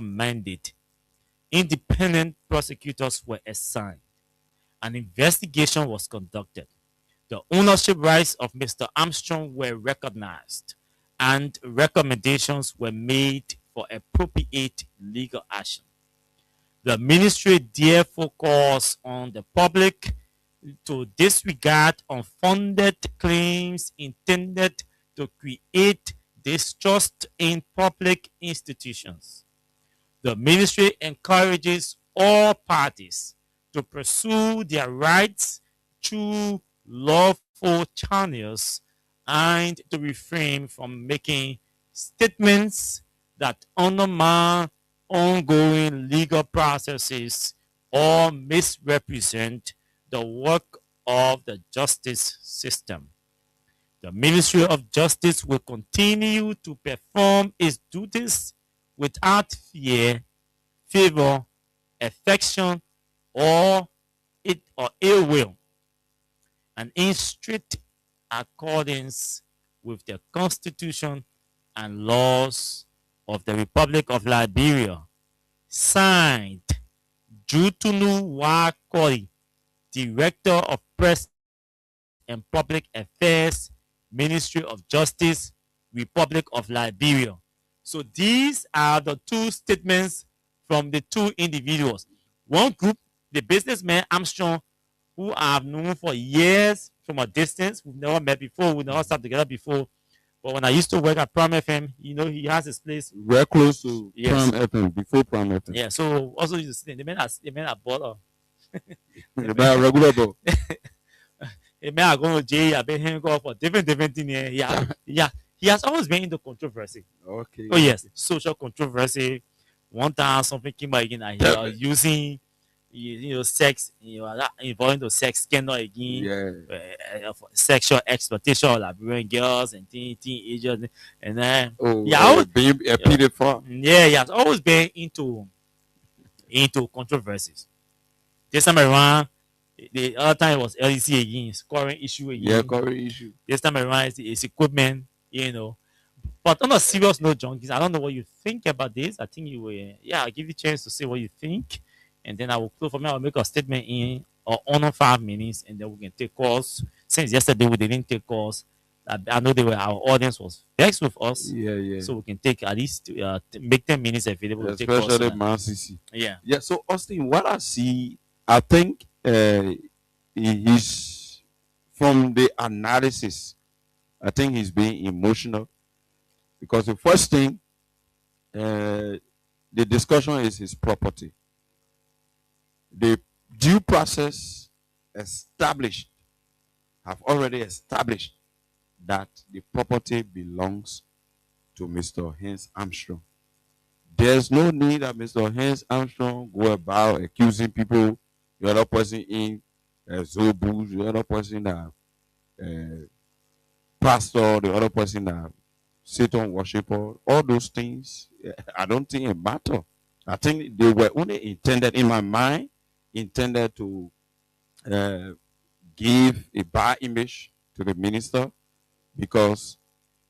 mandate. Independent prosecutors were assigned. An investigation was conducted. The ownership rights of Mr. Armstrong were recognized, and recommendations were made for appropriate legal action. The ministry therefore calls on the public to disregard unfounded claims intended to create distrust in public institutions. The ministry encourages all parties to pursue their rights through lawful channels and to refrain from making statements that undermine ongoing legal processes or misrepresent the work of the justice system. The Ministry of Justice will continue to perform its duties without fear, favor, affection, or ill will, and in strict accordance with the Constitution and laws of the Republic of Liberia. Signed, Jutunu Wakori, Director of Press and Public Affairs, Ministry of Justice, Republic of Liberia. So these are the two statements from the two individuals. One group, the businessman Armstrong, who I've known for years from a distance. We've never met before. We never sat together before. But when I used to work at Prime FM, you know, he has his place. We're close to Yes. Prime FM, before Prime FM. Yeah, so also you see, the man are bought The man regular though. the man are going to jail. I've been hanging off for different things. Yeah. He has always been into controversy. Okay. Oh yes, social controversy. One time something came out again and he was using sex, involving the sex scandal again, for sexual exploitation of Liberian girls and teenagers, and then being a pedophile. Yeah, he has always been into controversies. This time around, the other time it was LEC again, scoring issue again. Yeah, scoring issue. This time around it's equipment, But on a serious note, Junkies, I don't know what you think about this. I think you will, I'll give you a chance to say what you think. And then I will close for me. I'll make a statement in or under 5 minutes, and then we can take calls. Since yesterday we didn't take calls, I know our audience was vexed with us. Yeah. So we can take at least make 10 minutes available. Especially Man CC. Yeah. Yeah. So Austin, what I see, I think he's from the analysis. I think he's being emotional because the first thing, the discussion is his property. The due process have already established that the property belongs to Mr. Hans Armstrong. There's no need that Mr. Hans Armstrong go about accusing people, the other person in Zobu, the other person that pastor, the other person that Satan worshiper, all those things, I don't think it matter. I think they were only intended, in my mind, to give a bad image to the minister, because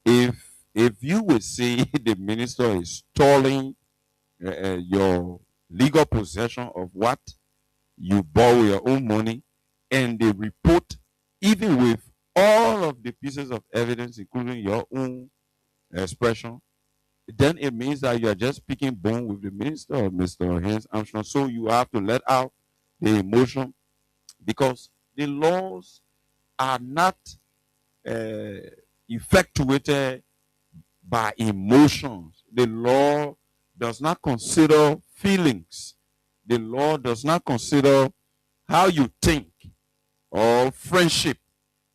if you would say the minister is stalling your legal possession of what you borrow your own money, and they report, even with all of the pieces of evidence, including your own expression, then it means that you are just picking bone with the minister or Mr. Hans Armstrong. So you have to let out the emotion, because the laws are not effectuated by emotions. The law does not consider feelings. The law does not consider how you think or friendship.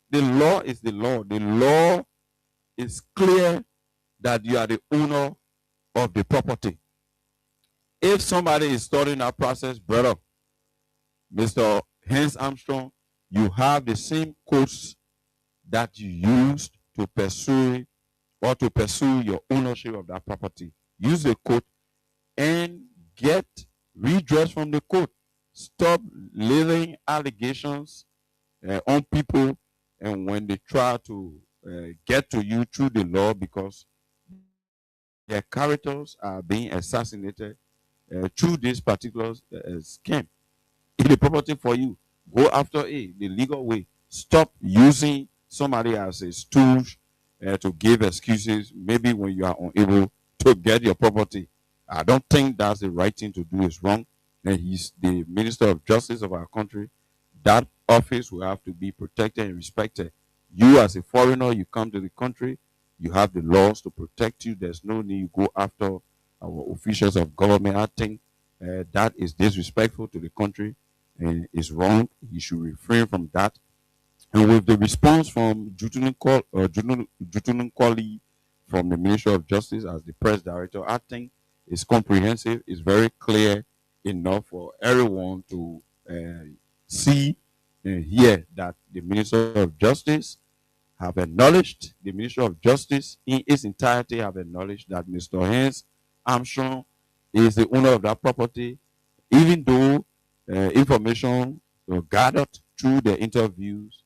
The law is the law. The law is clear that you are the owner of the property. If somebody is starting that process, brother, Mr. Hans Armstrong, you have the same courts that you used to pursue your ownership of that property. Use the court and get redress from the court. Stop laying allegations on people, and when they try to get to you through the law because their characters are being assassinated through this particular scheme. If the property for you, go after it the legal way. Stop using somebody as a stooge to give excuses. Maybe when you are unable to get your property, I don't think that's the right thing to do. Is wrong. And he's the Minister of Justice of our country. That office will have to be protected and respected. You, as a foreigner, you come to the country, you have the laws to protect you. There's no need you go after our officials of government. I think that is disrespectful to the country and is wrong. You should refrain from that. And with the response from Jutun Kwali from the Ministry of Justice as the press director, I think it's comprehensive, it's very clear enough for everyone to see and hear that the Minister of Justice have acknowledged, the Ministry of Justice in its entirety have acknowledged that Mr. Hans Armstrong is the owner of that property, even though information gathered through the interviews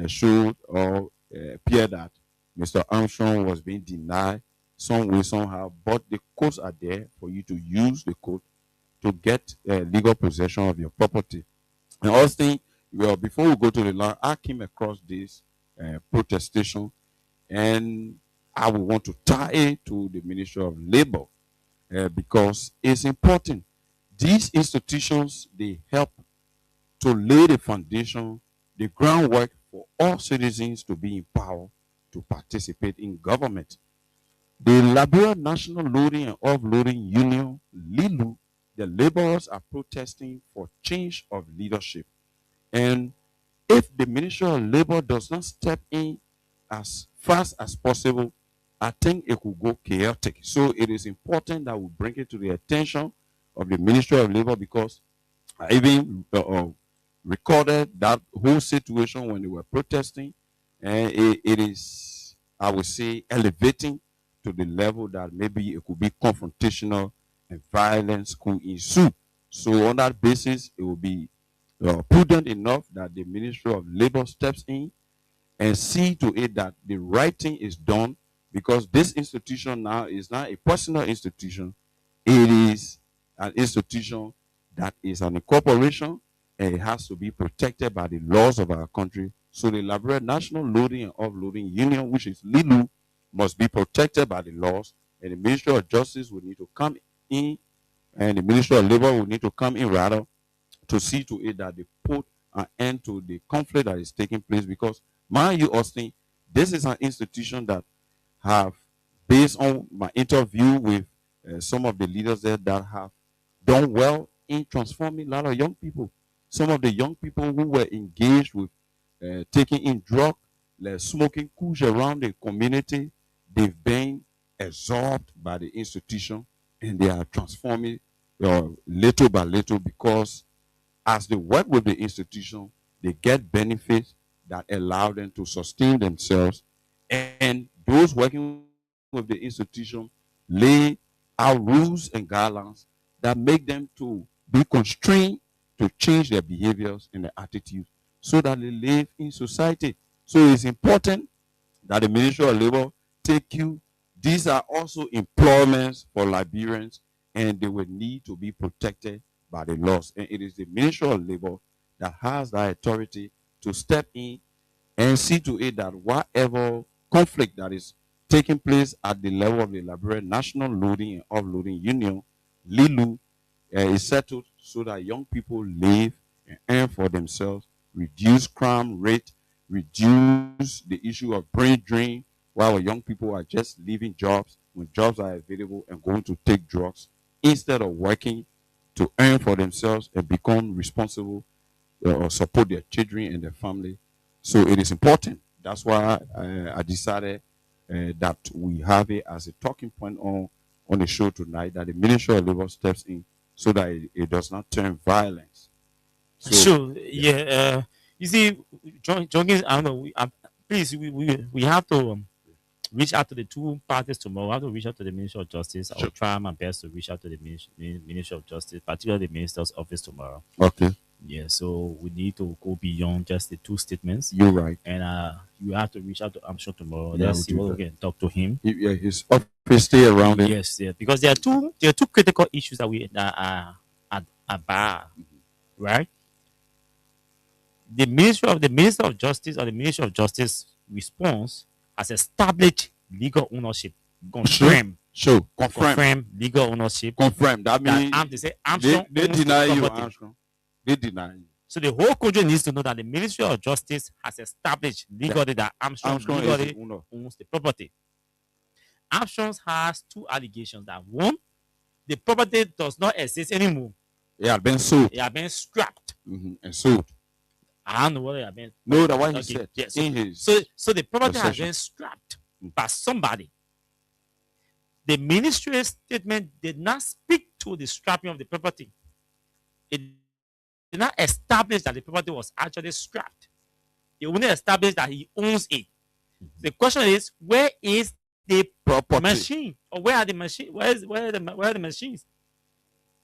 showed or appeared that Mr. Armstrong was being denied some way, somehow, but the codes are there for you to use the code to get legal possession of your property. And Austin, well, before we go to the law, I came across this protestation, and I would want to tie it to the Ministry of Labor because it's important. These institutions, they help to lay the foundation, the groundwork for all citizens to be empowered to participate in government. The Liberia National Loading and Offloading Union, LILU, the laborers are protesting for change of leadership. And if the Ministry of Labor does not step in as fast as possible, I think it could go chaotic. So it is important that we bring it to the attention of the Ministry of Labor because I even recorded that whole situation when they were protesting, and it is, I would say, elevating to the level that maybe it could be confrontational and violence could ensue. So on that basis, it will be prudent enough that the Ministry of Labor steps in and see to it that the right thing is done, because this institution now is not a personal institution. It is an institution that is an incorporation, and it has to be protected by the laws of our country. So the Liberia National Loading and Offloading Union, which is LILU, must be protected by the laws, and the Ministry of Justice will need to come in, and the Ministry of Labor will need to come in rather to see to it that they put an end to the conflict that is taking place. Because, mind you, Austin, this is an institution that have, based on my interview with some of the leaders there, that have done well in transforming a lot of young people. Some of the young people who were engaged with taking in drug, like smoking kush around the community, they've been absorbed by the institution, and they are transforming little by little, because as they work with the institution, they get benefits that allow them to sustain themselves, and those working with the institution lay out rules and guidelines that make them to be constrained to change their behaviors and their attitudes so that they live in society. So it's important that the Ministry of Labor take you. These are also employments for Liberians, and they will need to be protected by the laws. And it is the Ministry of Labor that has the authority to step in and see to it that whatever conflict that is taking place at the level of the Liberia National Loading and Offloading Union, LILU, is settled so that young people live and earn for themselves, reduce crime rate, reduce the issue of brain drain, while young people are just leaving jobs when jobs are available and going to take drugs instead of working to earn for themselves and become responsible or support their children and their family. So it is important. That's why I decided that we have it as a talking point on the show tonight, that the Ministry of Labor steps in so that it does not turn violence. So, Sure. Yeah. You see, John, I don't know. Please, we have to reach out to the two parties tomorrow. I have to reach out to the Ministry of Justice. I will try my best to reach out to the Ministry of Justice, particularly the Minister's office tomorrow. Okay. Yeah, so we need to go beyond just the two statements. You're right. And you have to reach out to Armstrong tomorrow. Yeah, Let's we'll see do what we that. can talk to him. Yeah, his office stay around him. Yes, yeah, because there are two critical issues that are at bar, right? The Minister of Justice or the Ministry of Justice response has established legal ownership, confirm Sure. Confirm. confirm legal ownership. Confirm. That means They say Armstrong they owns the deny you, property. Armstrong. They deny you. So the whole country needs to know that the Ministry of Justice has established legally that Armstrong Is the legally owner. owns the property. Armstrong has two allegations. That one, the property does not exist anymore. It had been sold. It has been scrapped. And sold. I don't know whether it has been. No, that's what he Okay, said. yes. In his So the property has possession. been scrapped by somebody. The ministry statement did not speak to the scrapping of the property. It did not establish that the property was actually scrapped. It only established that he owns it. The question is, where is the Property. machine? Or where are the machines? Where are the machines?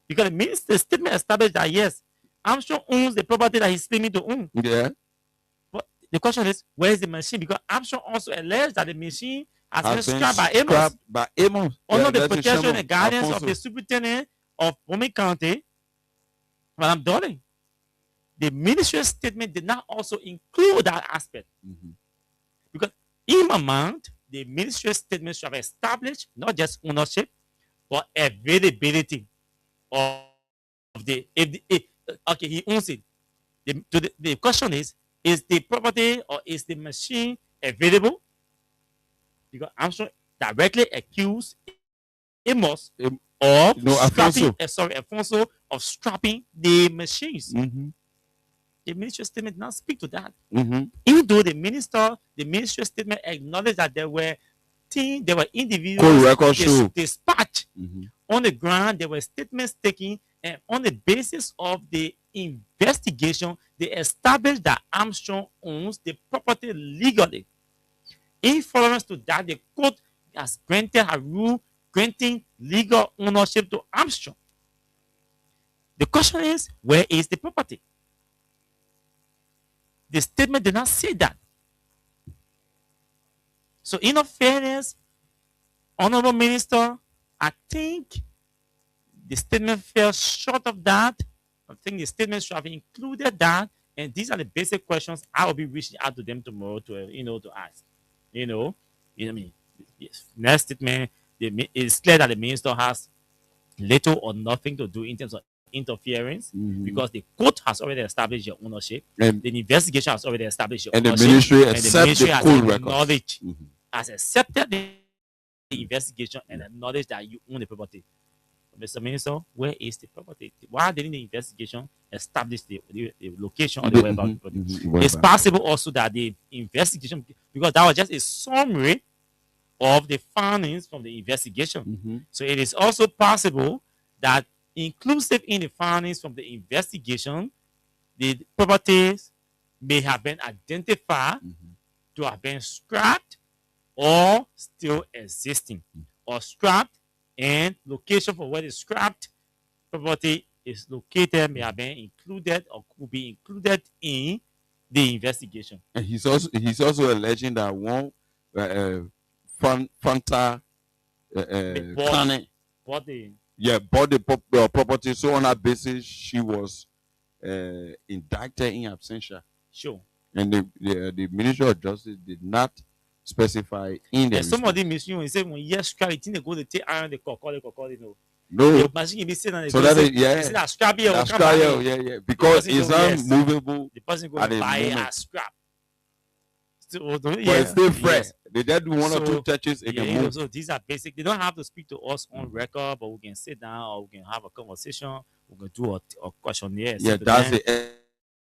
Because the statement established that yes, Armstrong owns the property that he's claiming to own. Yeah. But the question is, where is the machine? Because Armstrong also alleged that the machine has been Has been scrapped by Amos scrapped by Amos. under Yeah, the that's in protection Sherman, and guidance of Alfonso. the superintendent of Bomi County, Madam Dolly. The ministry statement did not also include that aspect. Because in my mind, the ministry statement should have established not just ownership, but availability of okay, he owns it. The question is the property or is the machine available? Because Armstrong directly accused Amos of scrapping, Alfonso of scrapping the machines. The ministry statement did not speak to that. Even though the ministry statement acknowledged that there were individuals dispatched on the ground, there were statements taken, and on the basis of the investigation, they established that Armstrong owns the property legally. In furtherance to that, the court has granted a rule granting legal ownership to Armstrong. The question is, where is the property? The statement did not say that. So, in all fairness, Honorable Minister, I think the statement fell short of that. I think the statement should have included that. And these are the basic questions I will be reaching out to them tomorrow to ask. You know what I mean? Yes. Next statement, it's clear that the minister has little or nothing to do in terms of interference because the court has already established your ownership. And the investigation has already established your and the ownership. ministry And the accept ministry the has court records. acknowledged, has accepted the investigation and acknowledged that you own the property. Mr. Minister, where is the property? Why didn't the investigation establish the location of the whereabouts of the property? It's possible also that the investigation, because that was just a summary of the findings from the investigation. So it is also possible that inclusive in the findings from the investigation, the properties may have been identified to have been scrapped or still existing, or scrapped and location for where the scrapped property is located may have been included or could be included in the investigation. And he's also alleging that one Fanta Kane, bought the bought the property. So on that basis, she was indicted in absentia. Sure. And the Ministry of Justice did not specify in the. And some of the machine when you say when you scrap it, they go to take iron the no. No. The machine can be sitting on the So that is, yeah. that scrap here, That scrap here, yeah. Because it's unmovable. The person go at the buy it moment. as scrap. But it's still fresh. Yes. They just do one or two touches in the move. So these are basic. They don't have to speak to us on record, but we can sit down or we can have a conversation. We can do a questionnaire. Yeah, that's the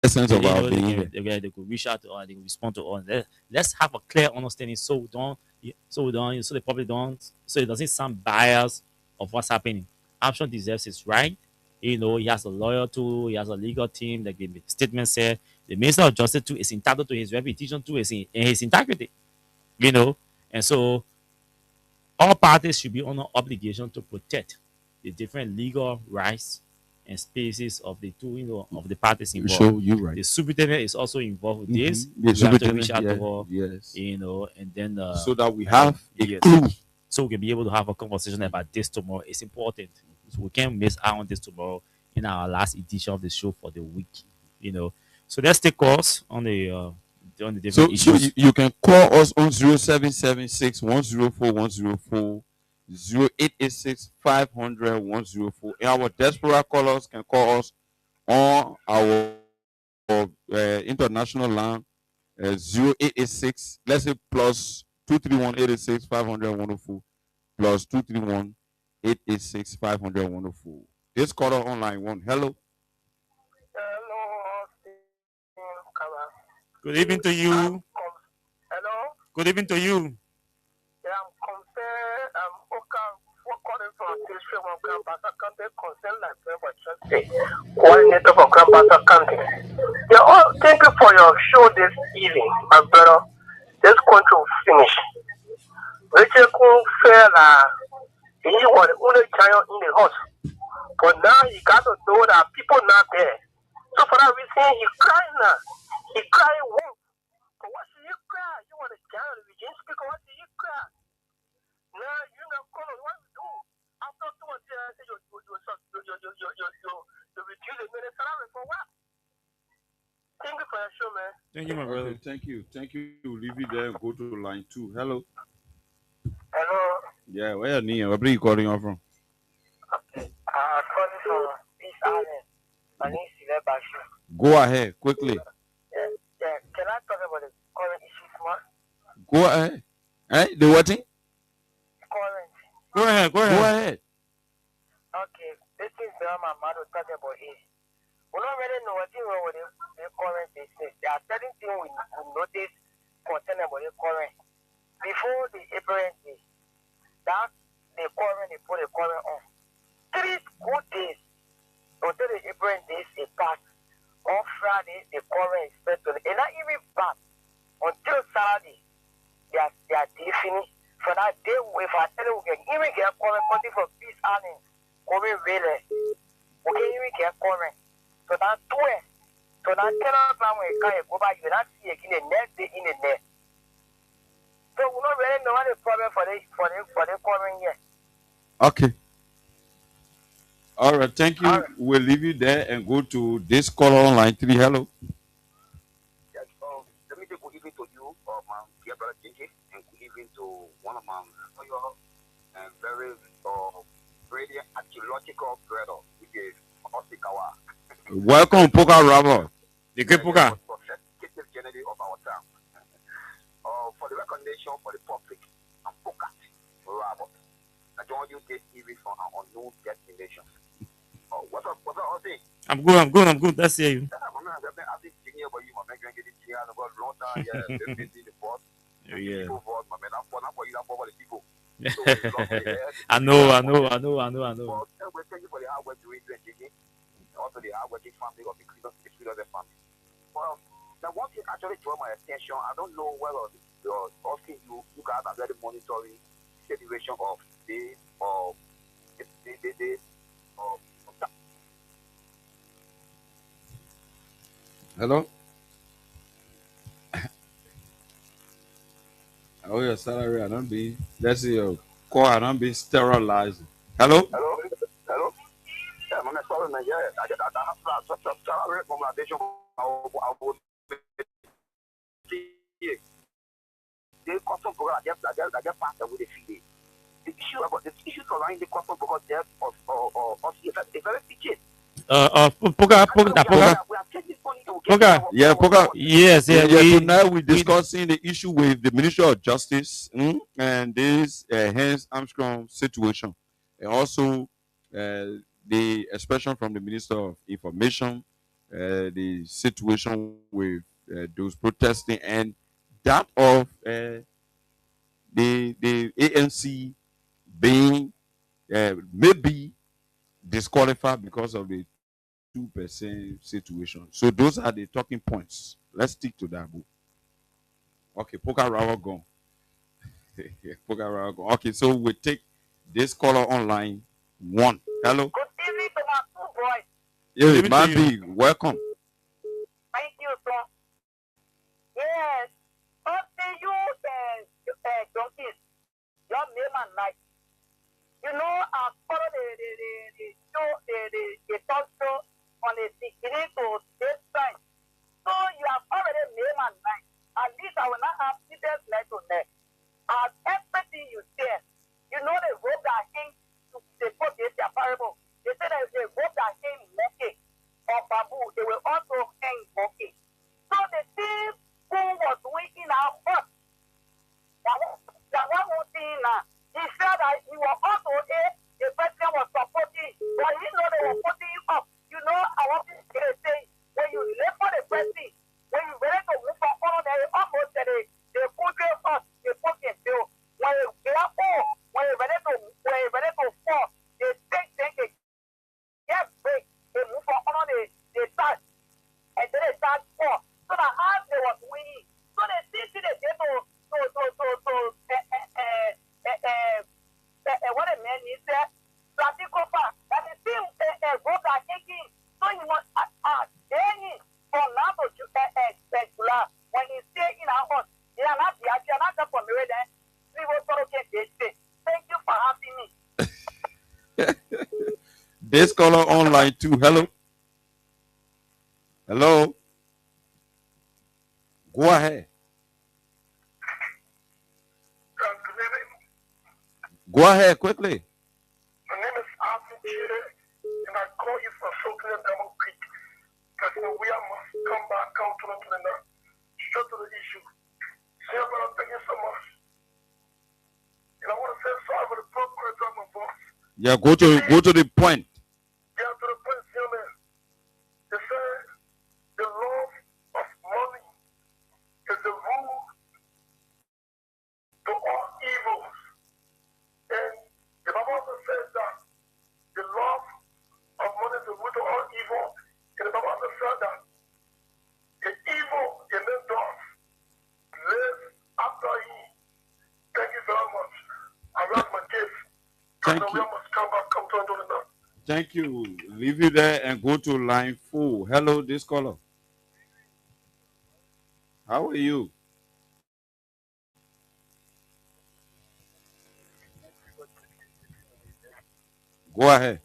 essence of our being. They could reach out to us. They could respond to us. Let's have a clear understanding, so the public don't, so it doesn't sound biased of what's happening. Armstrong deserves his right. He has a lawyer too. He has a legal team. Like the statement said, the Minister of Justice too is entitled to his reputation too, and his integrity. And so all parties should be under obligation to protect the different legal rights and spaces of the two, of the parties involved. So you're right. The superintendent is also involved with this. The We have to reach superintendent, out to her, yes. and then So that we have a yes. clue. So we can be able to have a conversation about this tomorrow. It's important. So we can't miss out on this tomorrow in our last edition of the show for the week. So let's take calls on the different So issues. you can call us on 0776 104 104, 0886 500 104. And our diaspora callers can call us on our international line 0886, let's say plus 231 886 500 104, plus 231 886 500 104. This caller online one. Hello. Good evening to you. Hello. Good evening to you. Yeah, I'm concerned. I'm calling from district of Grand Bassa County, concerned like for Chelsea, coordinator for Grand Bassa County. Yeah, thank you for your show this evening, my brother. This country will finish. Richard Kunfela, he was the only giant in the house, but now he got to know that people not there. So for that reason, he crying now. He crying wolf. But what should you cry? You want to giant regime speaker? What should you cry? Now you know what you do. After 2 or 3 years, you reduce the minute salary for what? Thank you for your show, man. Thank you, my brother. Okay, thank you. Leave it there and go to line 2. Hello. Hello. Yeah, where your name? Where are you calling you from? Okay. Calling from East Island. My name is Sile Bashir. Go ahead, quickly. Yeah. Can I talk about the current issues more? Go ahead. The what thing? Current. Go ahead. Okay. This is my mother talking about it. We don't really know what wrong with the current business. There are certain things we notice concerning about the current. Before the April day, that the current, they put the current on. 3 good days until the April days they pass. On Friday, the current is set to and not even back until Saturday. They are finished. For that day, if I tell you we can even get current country for Peace Island, coming really, we can even get current. So that 12, so that 10 o'clock when you go back, you not see again the next day in the net. So we don't really know what the problem for the current year. Okay. All right, thank you. We'll leave you there and go to this caller on line 3. Hello. Yes, let me say good evening to you, my dear brother JJ, and good evening to one of my loyal and very brilliant archaeological brother, which is Osikawa. Welcome, Poka Rama. The good Poka. Prophetic journey of our time. For the recognition for the public, and Poka Rama. I join you this evening from an unknown destination. What's up, Ozzy? I'm good. That's you. Yeah. I know. Thank you for the hard work you doing, also the hard working family of the Creeders family. Well, the one thing actually drew my attention, I don't know whether asking you guys are very monitoring the situation of the Hello. Oh, your salary, I don't be. Let's see your call, I don't be sterilized. Hello. Hello. Yeah, I'm sorry, man. Yeah, I have such a salary recommendation. The custom program, I get passed with the fee. The issue surrounding the custom program, it's very teaching. Poka. Yeah, Poka. Yes. Tonight we're discussing the issue with the Ministry of Justice and this Hans Armstrong situation, and also the expression from the Minister of Information, the situation with those protesting, and that of the ANC being maybe disqualified because of the 2% situation. So those are the talking points. Let's stick to that. Okay, Poka Rawa gone. Poka Rawa gone. Okay, so we take this caller online 1. Hello. Good evening to my two boys. Yeah, man, be welcome. Thank you, sir. Yes. Okay, you junkies, your name and life. You know, I follow the show, the talk show on the 16th to this time. So you have already name and life. At least I will not have details left on there. As everything you say, you know the rope that came to the put this parable. They said that the rope that came monkey or babu, they will also hang monkey. So the thief who was waking out first, that one was saying he said that he was also the person was supporting, but he know they were putting him up. You know, I want to say, when you live for the person, when you ready to move from on there, almost they put you up, they put you still. When you get up, when you're ready to fall, they take it. Yes, break, they move from on they start, and then they start fall. So that as they was winning, so they see they get to what a man is there, Platicopa, that is still a road are taking. So you must any for now to specular when he stay in our house. They are not for me there. We will sort of get this. Thank you for having me. This caller online too. Hello. Hello. Go ahead. Go ahead quickly. My name is Arthur Chile, and I call you for Soaking Demo Creek. Because we must come back, come to the straight to the issue. See, brother, thank you so much. And I want to say sorry for the poor quality of my voice. Yeah, go to the point. Yeah, to the point, see, man. They say the love of money is the root to all evils. And the Bible also says that the love of money is the root of all evil. And the Bible also says that the evil in them does live after he. Thank you very much. I love my gift. Thank you. We must come back, come to the now. Thank you. Leave it there and go to line 4. Hello, this caller. How are you? Go ahead.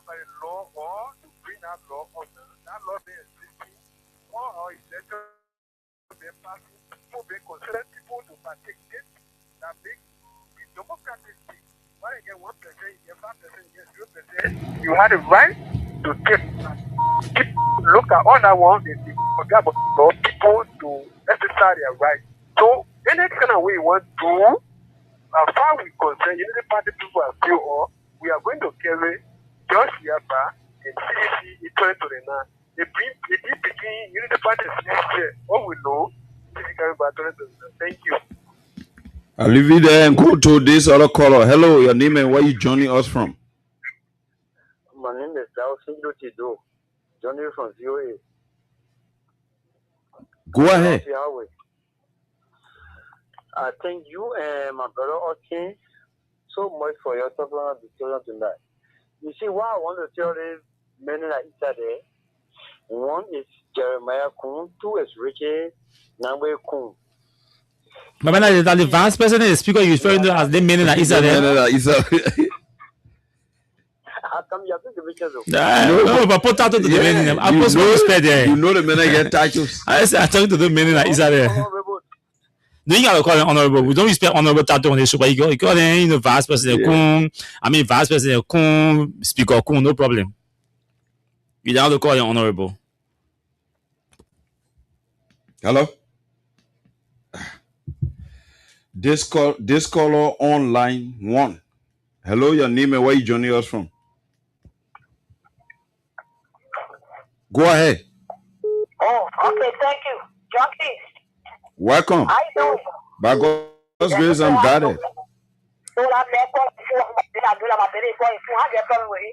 By law or to bring that law on that law being existing or election being passing, people being considered people to partake in that make the democratic thing. Why again 1%, you get 5%, you get 0%, you had a right to keep look at all that one is forget about law people to exercise their right. So any kind of way you want to do, as far as we concern, unity party people are still on, we are going to carry Josh Yaba and CDC equal to the now. The deep between unity party and CDC, all we know, thank you. I'll leave it there and go to this other caller. Hello, your name and where you joining us from? My name is Dalsin Lotido, joining from VOA. Go ahead. I thank you and my brother Austin so much for your supplement discussion tonight. You see, what I want to tell these men that each other, one is Jeremiah Kun, 2 is Richie Namwe Kun. But when that the advanced person is speaker, you referring to as the men in Israel. How come you have to give each No, but put title to the men. I post respect there. You know the men get titles. I talking to the men in Israel. No, you gotta call it honorable. We don't respect honorable title on the show, but you call it vice president Kun. Vice president Kun, speaker Kun, no problem. You don't have to call it honorable. Hello. This caller on line 1. Hello, your name and where you joining us from? Go ahead. Oh, okay, thank you. Junkies. Welcome. How you doing? By God's grace, I'm got it.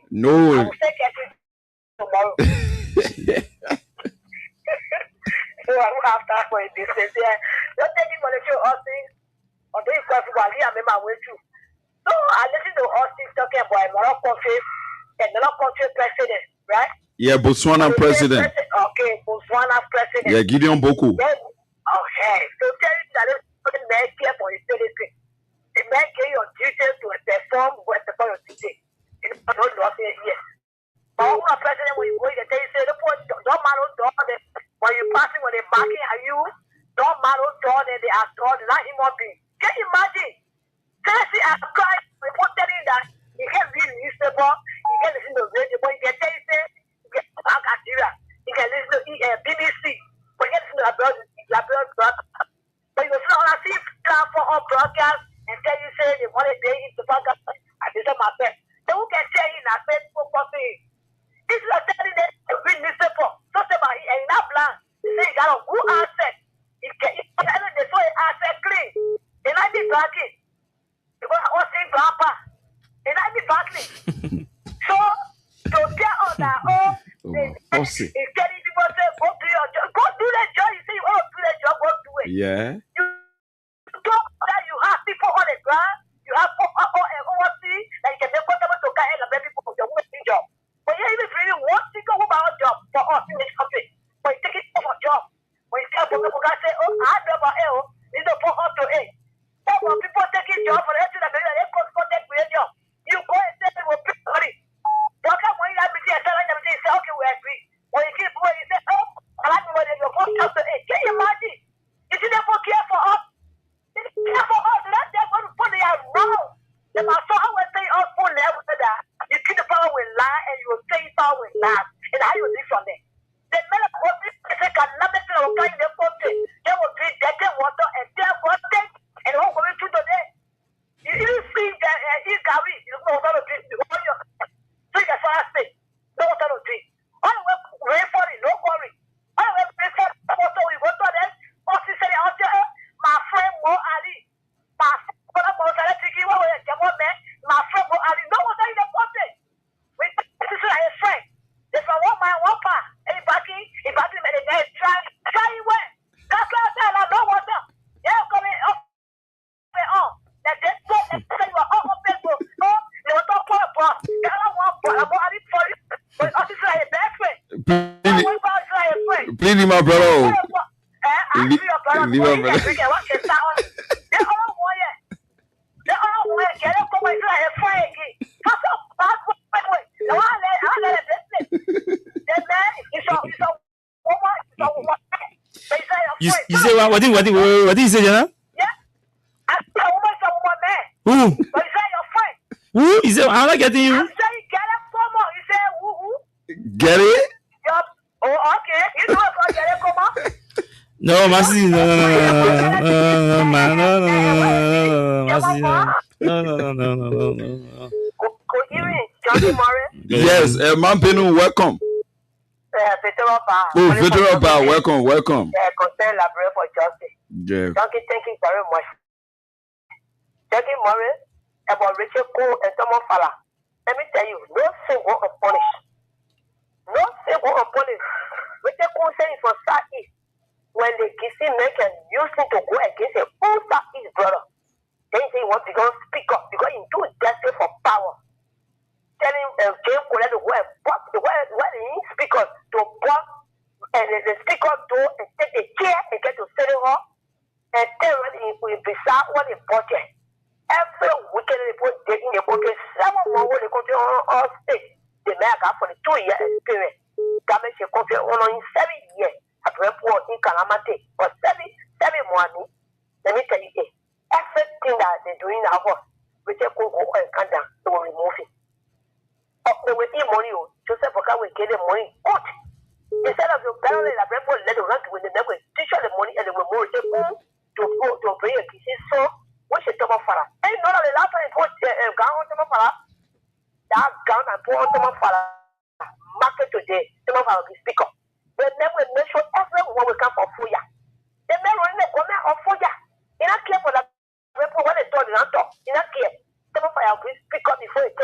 No. Tomorrow. So I don't have time for this. Don't take it for the show, Austin. Or do you quite well? I remember way too. So I listen to Austin talking about another country and another country president, right? Yeah, Botswana president. Okay, Botswana president. Yeah, Gideon Boku. Okay, so tell you that the man care for his citizen. The man care your duties to perform what the your duty. It's not nothing here. But when president, when you go, they say, don't matter, when you passing, when they backing at you, don't matter, they are told, not human being. Can you imagine? Seriously, I cried, reported that you can read newspaper, you can listen to radio, but you can tell you, you can back at you can listen to BBC, but you can listen to the broadcast. But you see, I see for all broadcast and tell you, say, they want to pay into broadcast, I did my best. They who can tell you in a Facebook thing. This is a telling them to read newspaper. So say about it in that plan. They say you got a good asset. They saw an asset clean. They like the backing. They go all say grandpa. They like the backing. So to tell us that it's telling people say go do your job. Go do that job. You say you want to do that job, go do it. Yeah. You don't that you have people on the ground. You have overseas that you can make possible to carry and make people the working job. But you even really one single woman job for us in this country. But you take it for a job. When you tell people say, oh, I never it's not for us to eat. So when people take a job for the rest of the day, they contact with your job. You go and say they will pay money. Don't come when you have to say, okay, we agree. When you keep going, you say, oh, I like when you're supposed to eat. Can you imagine? You see, they don't care for us. They care for us. They're not there for the money around. They must so always say us for level that you keep the power with lie and you will say power with lie. And how you live from there? The men of what this can never say or kind of country. They will drink dirty water and tell what they and all going to the day. You see that you carry, you know what to drink. So you can say, no what to drink. All the way pray for it, no worry. All the way pray for it, water we go to them. Also say out there, my friend Mo Ali. My friend Mo Ali, my friend Mo Ali, no what in the country. This is like a friend. If I want my one part, if I can make it try away. That's what I no water. Yeah, coming up. That they say you are all open to they will talk for a boss. They don't want for you. But also like a best friend. Please, my brother. Leave my brother. They all want it. They all want it. Get up for my like a friend. You say what? What did you say, Jana? Yeah. I said a woman, man. Who? But you say your friend. Who? You say I'm not getting you. I'm saying get up for more. You say who? Get it? Yup. Oh, okay. You know what get it come on? No, Masi, no, man, no. Good evening, Johnny Morris. Yes, man, Penu, welcome. Federal Bar. Oh, Federal Bar, welcome. Concern Library for Justice. Yeah. Thank you very much. Johnny Morris, about Richard Cole and Thomas Fala. Let me tell you, no sin will unpunish. No sin will unpunish. Richard Cole saying for Southeast, when the Kissy men can use him to go against a full Southeast brother, then he wants to go speak up because he's too desperate for power. Telling James Cole to go and block the way he speak up to block and the speaker door and take a chair and get to City Hall and tell when he will be sad what he budget. Every weekend report taking a budget, 7 more will go to all states. The America for the 2-year experience. Damage a country on in 7 years. A report in Calamity or 7 money. Let me tell you, everything that they're doing now, we take go and come down, they will remove it. They will eat money, Joseph Oka will get the money. Good. Instead of your parents, the report let them run to win the never teach the money and they will move to bring a piece. So, what's your top of Farah? And not only last time, put a gown on top of Farah. That gown and put on top of Farah. Market today, some of our speaker. But then we make sure everyone will come for Fuya. The men will come out of Fuya. In a clear before it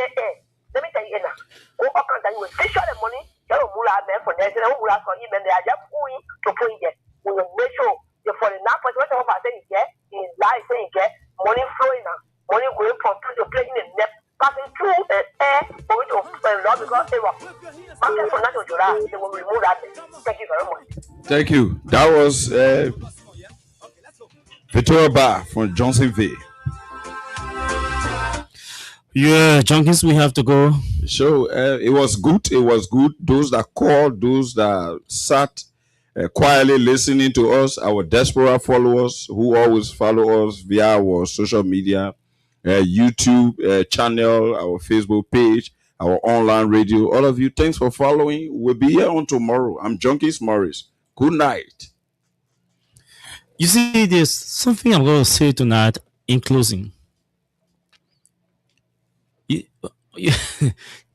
let me tell you now. Go up and you will take the money. You will move out there for next and will ask for him and they are just going to put it. We will make sure the 49% of our saying in life saying money flowing now, money going from to play in the net, passing through the air for which of because they were market for natural July. They will remove that. Thank you very much. Thank you. That was Victoria Bar from Johnson V. Yeah, Junkies, we have to go. So it was good. It was good. Those that called, those that sat quietly listening to us, our diaspora followers who always follow us via our social media, YouTube channel, our Facebook page, our online radio. All of you, thanks for following. We'll be here on tomorrow. I'm Junkies Morris. Good night. You see, there's something I'm going to say tonight in closing.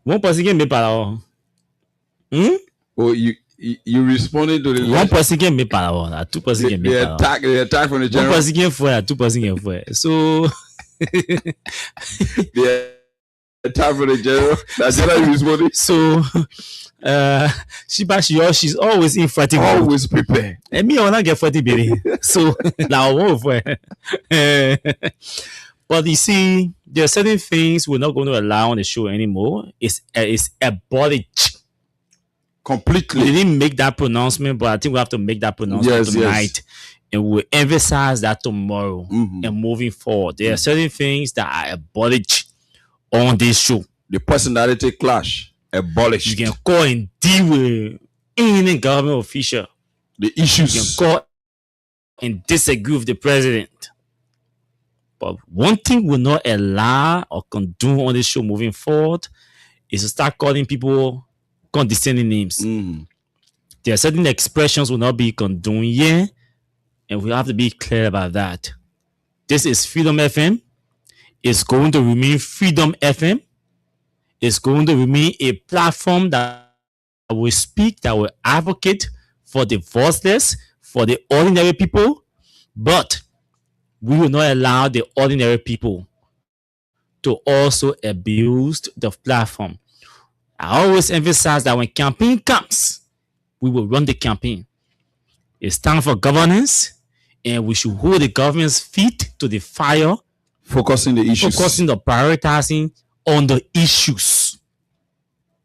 One person can be power. Oh, you responded to the one person can be power. Two person can be power. The attack from the general. One person can fire. Two person can fire. So the attack from the general. That's general responded. So she's always in fighting. Always prepared. And me, I wanna get fighting, baby. So now over. But you see, there are certain things we're not going to allow on the show anymore. It's abolished. Completely. We didn't make that pronouncement, but I think we have to make that pronouncement tonight. Yes. And we'll emphasize that tomorrow and moving forward. There are certain things that are abolished on this show. The personality clash, abolished. You can call and deal with any government official. The issues. You can call and disagree with the president. But one thing we'll not allow or condone on this show moving forward is to start calling people condescending names. There are certain expressions will not be condoned here, and we have to be clear about that. This is Freedom FM. It's going to remain Freedom FM. It's going to remain a platform that will speak, that will advocate for the voiceless, for the ordinary people, but we will not allow the ordinary people to also abuse the platform. I always emphasize that when campaign comes, we will run the campaign. It's time for governance, and we should hold the government's feet to the fire. Focusing the issues. Focusing the prioritizing on the issues.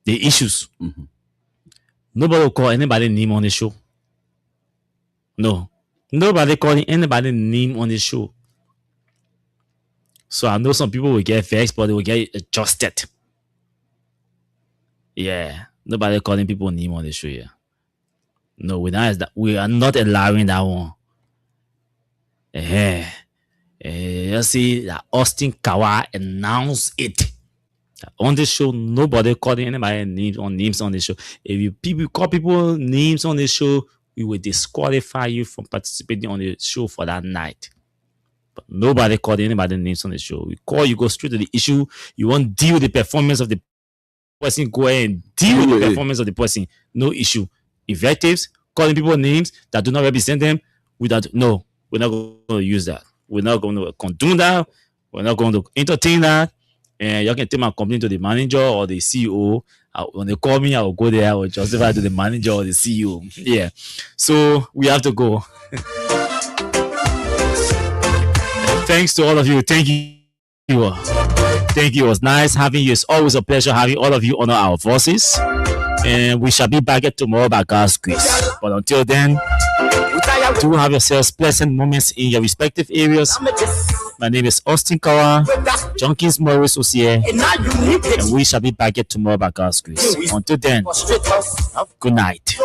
The issues. Nobody will call anybody name on the show. No. Nobody calling anybody name on the show. So I know some people will get vexed, but they will get adjusted. Yeah. Nobody calling people name on the show here. No, we are not allowing that one. You see that Austin Kawa announced it. On the show, nobody calling anybody names on the show. If people call people names on the show, we will disqualify you from participating on the show for that night. But nobody called anybody names on the show. We call you, go straight to the issue. You won't deal with the performance of the person, go ahead and deal with the performance of the person. No issue. Invectives, calling people names that do not represent them, we're not going to use that. We're not going to condone that. We're not going to entertain that. And you can take my complaint to the manager or the CEO. When they call me, I will go there. I will justify to the manager or the CEO. Yeah. So we have to go. Thanks to all of you. Thank you. Thank you. It was nice having you. It's always a pleasure having all of you honor our voices. And we shall be back at tomorrow by God's grace. But until then, do have yourselves pleasant moments in your respective areas. My name is Austin Kawa, Junkies Morris Osier, and we shall be back at tomorrow by God's grace. Until then, good night.